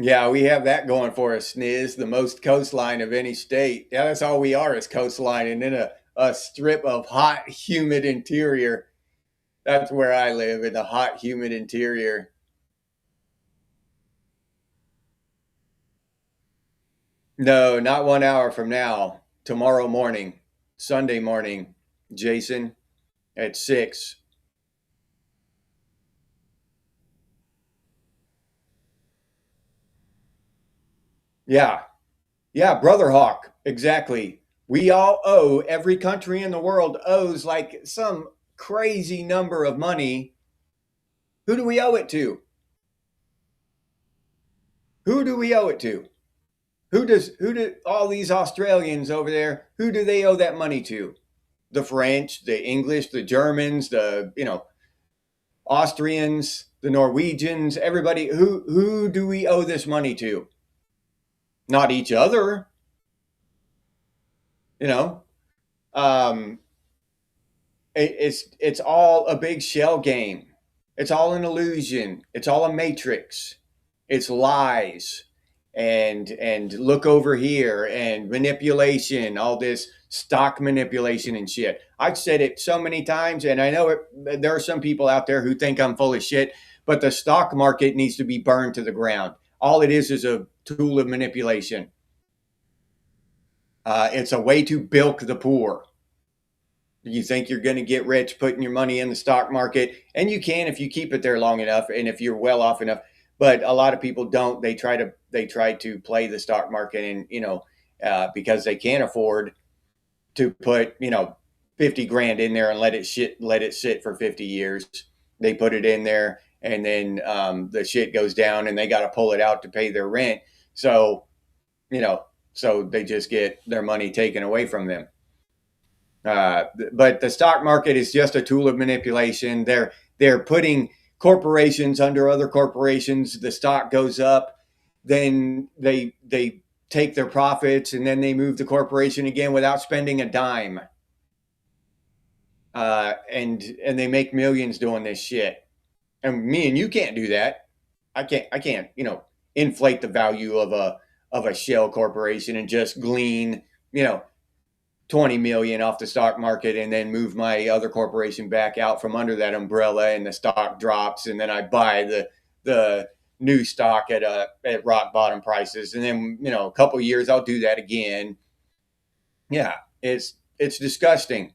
Yeah, we have that going for us, Sniz, the most coastline of any state. Yeah, that's all we are is coastline, and then a strip of hot, humid interior. That's where I live, in the hot, humid interior. No, not 1 hour from now. Tomorrow morning, Sunday morning, Jason, at 6. Yeah, yeah, Brother Hawk, exactly. We all owe, every country in the world owes like some crazy number of money. Who do we owe it to? Who do we owe it to? Who do all these Australians over there, who do they owe that money to? The French, the English, the Germans, the, Austrians, the Norwegians, everybody. Who do we owe this money to? Not each other, you know. Um, it's all a big shell game. It's all an illusion. It's all a matrix. It's lies and look over here and manipulation, all this stock manipulation and shit. I've said it so many times, and I know there are some people out there who think I'm full of shit, but the stock market needs to be burned to the ground. All it is a tool of manipulation. It's a way to bilk the poor. You think you're going to get rich putting your money in the stock market, and you can if you keep it there long enough and if you're well off enough. But a lot of people don't. They try to play the stock market, and because they can't afford to put 50 grand in there and let it sit for 50 years. They put it in there, and then the shit goes down, and they got to pull it out to pay their rent. So you know, so they just get their money taken away from them. But the stock market is just a tool of manipulation. They're putting corporations under other corporations. The stock goes up, then they take their profits, and then they move the corporation again without spending a dime. And they make millions doing this shit. And me and you can't do that. I can't inflate the value of a shell corporation and just glean 20 million off the stock market and then move my other corporation back out from under that umbrella, and the stock drops, and then I buy the new stock at rock bottom prices, and then a couple years I'll do that again. Yeah, it's disgusting.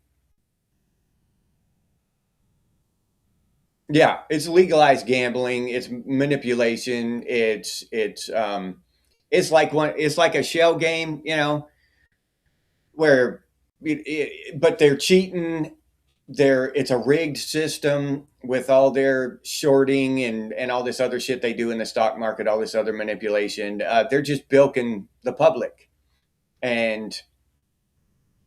Yeah, it's legalized gambling, it's manipulation, it's like a shell game, where but they're cheating. It's a rigged system with all their shorting and all this other shit they do in the stock market, all this other manipulation. They're just bilking the public, and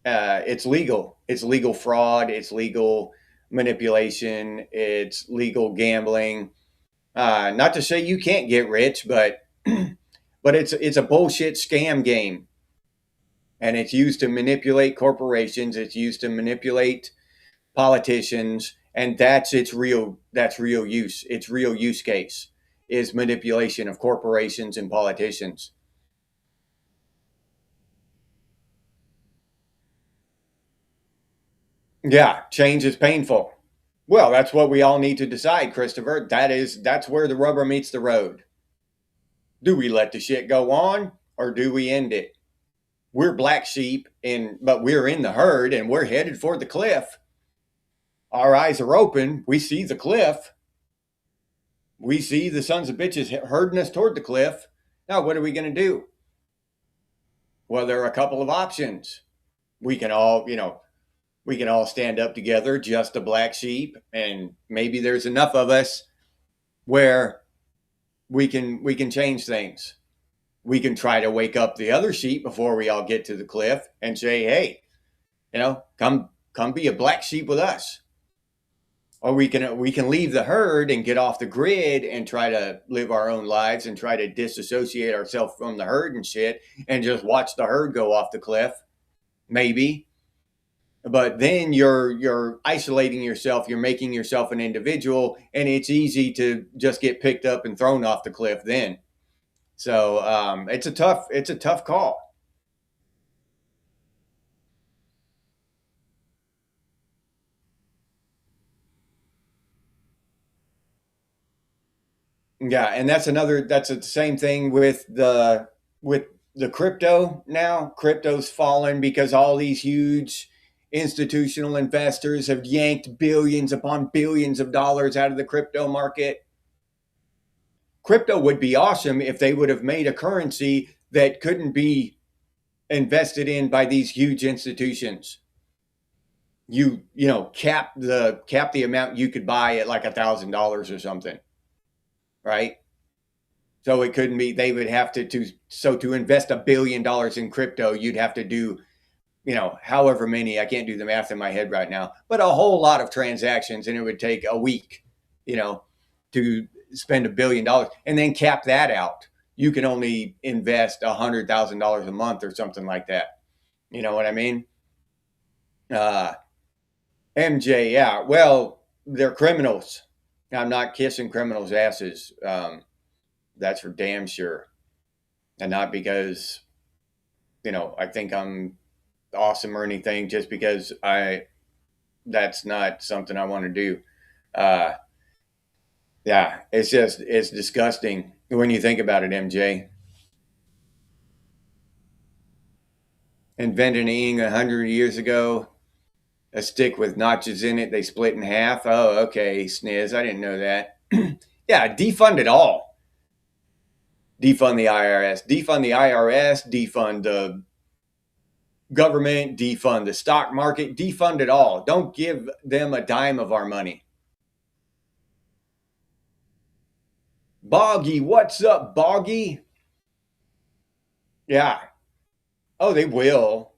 it's legal. It's legal fraud. It's legal manipulation. It's legal gambling. Not to say you can't get rich, but but it's a bullshit scam game, and it's used to manipulate corporations. It's used to manipulate politicians, and that's real use. Its real use case is manipulation of corporations and politicians. Yeah, change is painful. Well, that's what we all need to decide, Christopher. That's where the rubber meets the road. Do we let the shit go on, or do we end it? We're black sheep, but we're in the herd, and we're headed for the cliff. Our eyes are open. We see the cliff. We see the sons of bitches herding us toward the cliff. Now, what are we going to do? Well, there are a couple of options. We can all, we can all stand up together, just the black sheep, and maybe there's enough of us where we can change things. We can try to wake up the other sheep before we all get to the cliff and say, "Hey, come be a black sheep with us." Or we can leave the herd and get off the grid and try to live our own lives and try to disassociate ourselves from the herd and shit and just watch the herd go off the cliff. Maybe. But then you're isolating yourself, you're making yourself an individual, and it's easy to just get picked up and thrown off the cliff then. So it's a tough call. Yeah, and that's the same thing with the crypto now. Crypto's fallen because all these huge institutional investors have yanked billions upon billions of dollars out of the crypto market. Crypto would be awesome if they would have made a currency that couldn't be invested in by these huge institutions. Cap the amount you could buy at like $1,000 or something, right? So it couldn't be. They would have to invest $1 billion in crypto. You'd have to do however many. I can't do the math in my head right now, but a whole lot of transactions, and it would take a week, to spend $1 billion and then cap that out. You can only invest $100,000 a month or something like that. You know what I mean? Uh, MJ, yeah. Well, they're criminals. I'm not kissing criminals' asses. That's for damn sure. And not because, I think I'm awesome or anything, just because that's not something I want to do. Uh, yeah, it's disgusting when you think about it, MJ. Invented an ing 100 years ago, a stick with notches in it, they split in half. Oh, okay, sniz. I didn't know that. Yeah, defund it all. Defund the IRS, defund the government, defund the stock market, defund it all. Don't give them a dime of our money. Boggy, what's up, Boggy? Yeah. Oh, they will.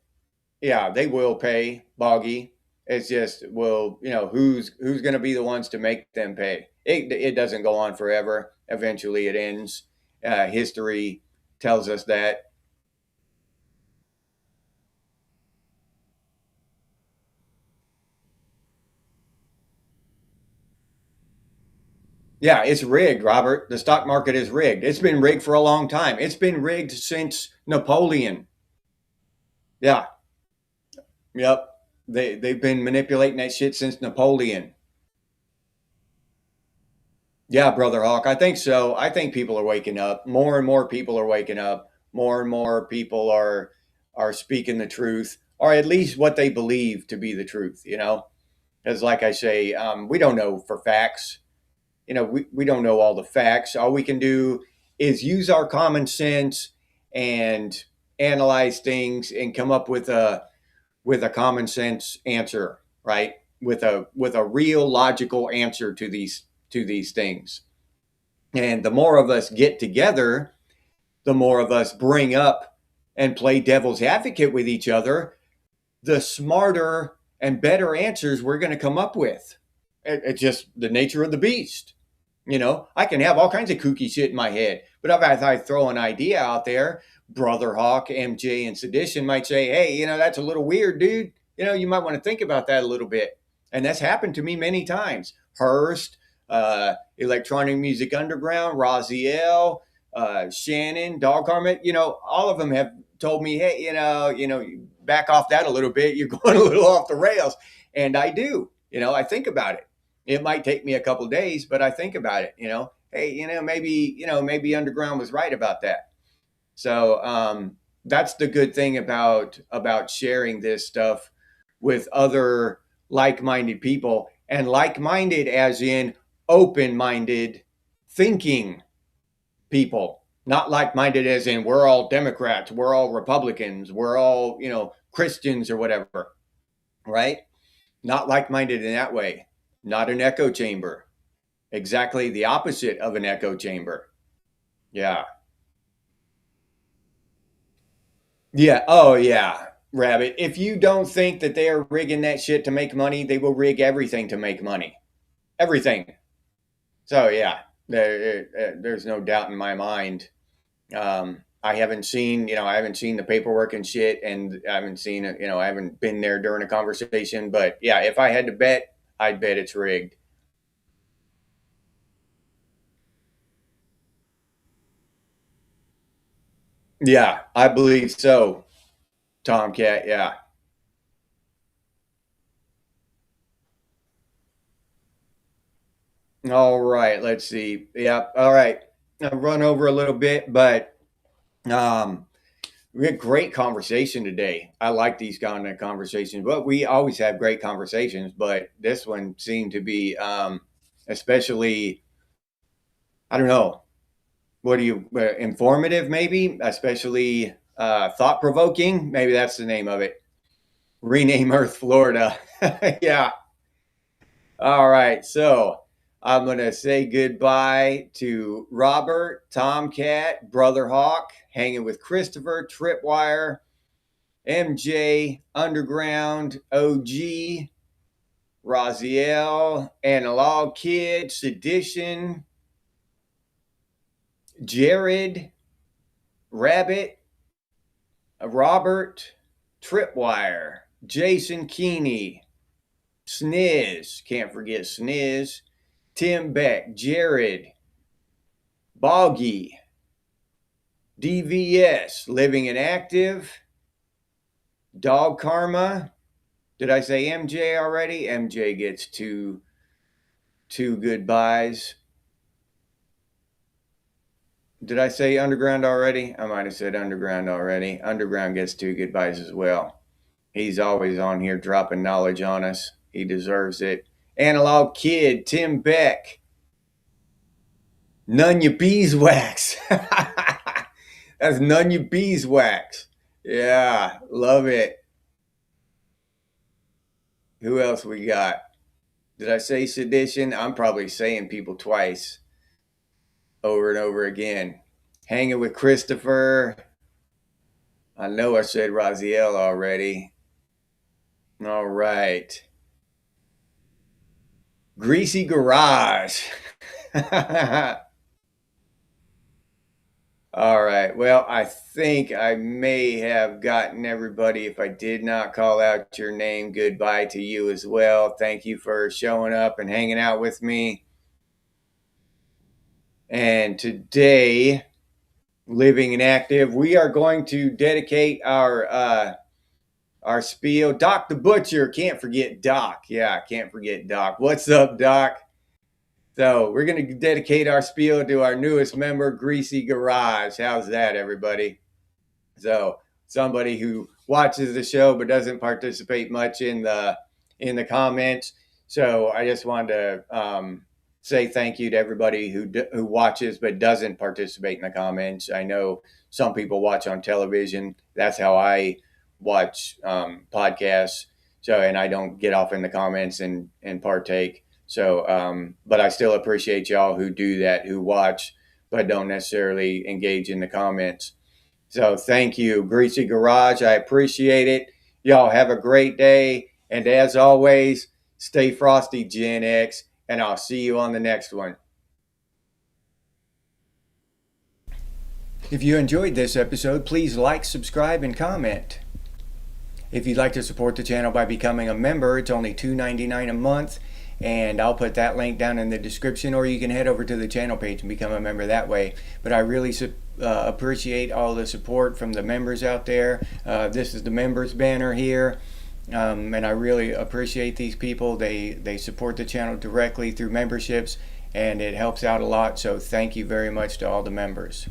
Yeah, they will pay, Boggy. It's just, well, who's going to be the ones to make them pay? It doesn't go on forever. Eventually, it ends. History tells us that. Yeah, it's rigged, Robert. The stock market is rigged. It's been rigged for a long time. It's been rigged since Napoleon. Yeah, yep. They've been manipulating that shit since Napoleon. Yeah, brother Hawk, I think so. I think people are waking up. More and more people are waking up. More and more people are speaking the truth, or at least what they believe to be the truth. Because like I say, we don't know for facts. We don't know all the facts. All we can do is use our common sense and analyze things and come up with a common sense answer, right? With a real logical answer to these things. And the more of us get together, the more of us bring up and play devil's advocate with each other, the smarter and better answers we're going to come up with. It's just the nature of the beast. I can have all kinds of kooky shit in my head, but if I throw an idea out there, Brother Hawk, MJ, and Sedition might say, hey, that's a little weird, dude. You might want to think about that a little bit. And that's happened to me many times. Hearst, Electronic Music Underground, Raziel, Shannon, Dog Karma, all of them have told me, hey, back off that a little bit. You're going a little off the rails. And I do. I think about it. It might take me a couple of days, but I think about it. Hey, maybe Underground was right about that. So that's the good thing about sharing this stuff with other like-minded people, and like-minded as in open-minded, thinking people, not like-minded as in we're all Democrats, we're all Republicans, we're all Christians or whatever, right? Not like-minded in that way. Not an echo chamber. Exactly the opposite of an echo chamber. Yeah. Yeah. Oh, yeah. Rabbit. If you don't think that they are rigging that shit to make money, they will rig everything to make money. Everything. So, yeah, there's no doubt in my mind. I haven't seen the paperwork and shit, and I haven't seen it, I haven't been there during a conversation. But yeah, if I had to bet, I'd bet it's rigged. Yeah, I believe so, Tomcat. Yeah. All right. Let's see. Yeah. All right. I've run over a little bit, but um, we had great conversation today. I like these kind of conversations, but we always have great conversations. But this one seemed to be especially, I don't know, what do you, informative maybe, especially thought provoking. Maybe that's the name of it. Rename Earth Florida. Yeah. All right. So I'm going to say goodbye to Robert, Tomcat, Brother Hawk, hanging with Christopher, Tripwire, MJ, Underground, OG, Raziel, Analog Kid, Sedition, Jared, Rabbit, Robert, Tripwire, Jason Keeney, Sniz, can't forget Sniz, Tim Beck, Jared, Boggy, DVS, Living and Active, Dog Karma. Did I say MJ already? MJ gets two goodbyes. Did I say Underground already? I might have said Underground already. Underground gets two goodbyes as well. He's always on here dropping knowledge on us. He deserves it. Analog Kid, Tim Beck, Nunya Beeswax. That's Nunya Beeswax. Yeah, love it. Who else we got? Did I say Sedition? I'm probably saying people twice over and over again. Hanging with Christopher. I know I said Raziel already. All right. Greasy Garage. All right. Well, I think I may have gotten everybody. If I did not call out your name, goodbye to you as well. Thank you for showing up and hanging out with me. And today, Living and Active, we are going to dedicate our spiel. Doc the Butcher, can't forget Doc. Yeah, can't forget Doc. What's up, Doc? So we're going to dedicate our spiel to our newest member, Greasy Garage. How's that, everybody? So somebody who watches the show but doesn't participate much in the comments. So I just wanted to say thank you to everybody who watches but doesn't participate in the comments. I know some people watch on television. That's how I watch podcasts. So and I don't get off in the comments and partake. So, but I still appreciate y'all who do that, who watch, but don't necessarily engage in the comments. So thank you, Greasy Garage. I appreciate it. Y'all have a great day. And as always, stay frosty, Gen X, and I'll see you on the next one. If you enjoyed this episode, please like, subscribe, and comment. If you'd like to support the channel by becoming a member, it's only $2.99 a month. And I'll put that link down in the description, or you can head over to the channel page and become a member that way. But I really appreciate all the support from the members out there. This is the members banner here. And I really appreciate these people. They support the channel directly through memberships, and it helps out a lot. So thank you very much to all the members.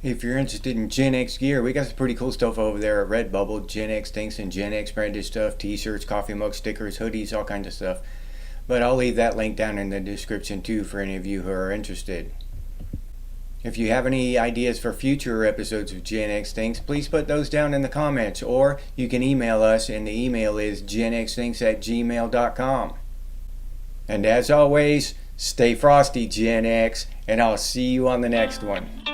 If you're interested in Genx gear, we got some pretty cool stuff over there at Redbubble. Genx things and Genx branded stuff, t-shirts, coffee mug stickers, hoodies, all kinds of stuff. But I'll leave that link down in the description too for any of you who are interested. If you have any ideas for future episodes of Genx Things, please put those down in the comments, or you can email us, and the email is genxthings@gmail.com. And as always, stay frosty, Gen X, and I'll see you on the next one.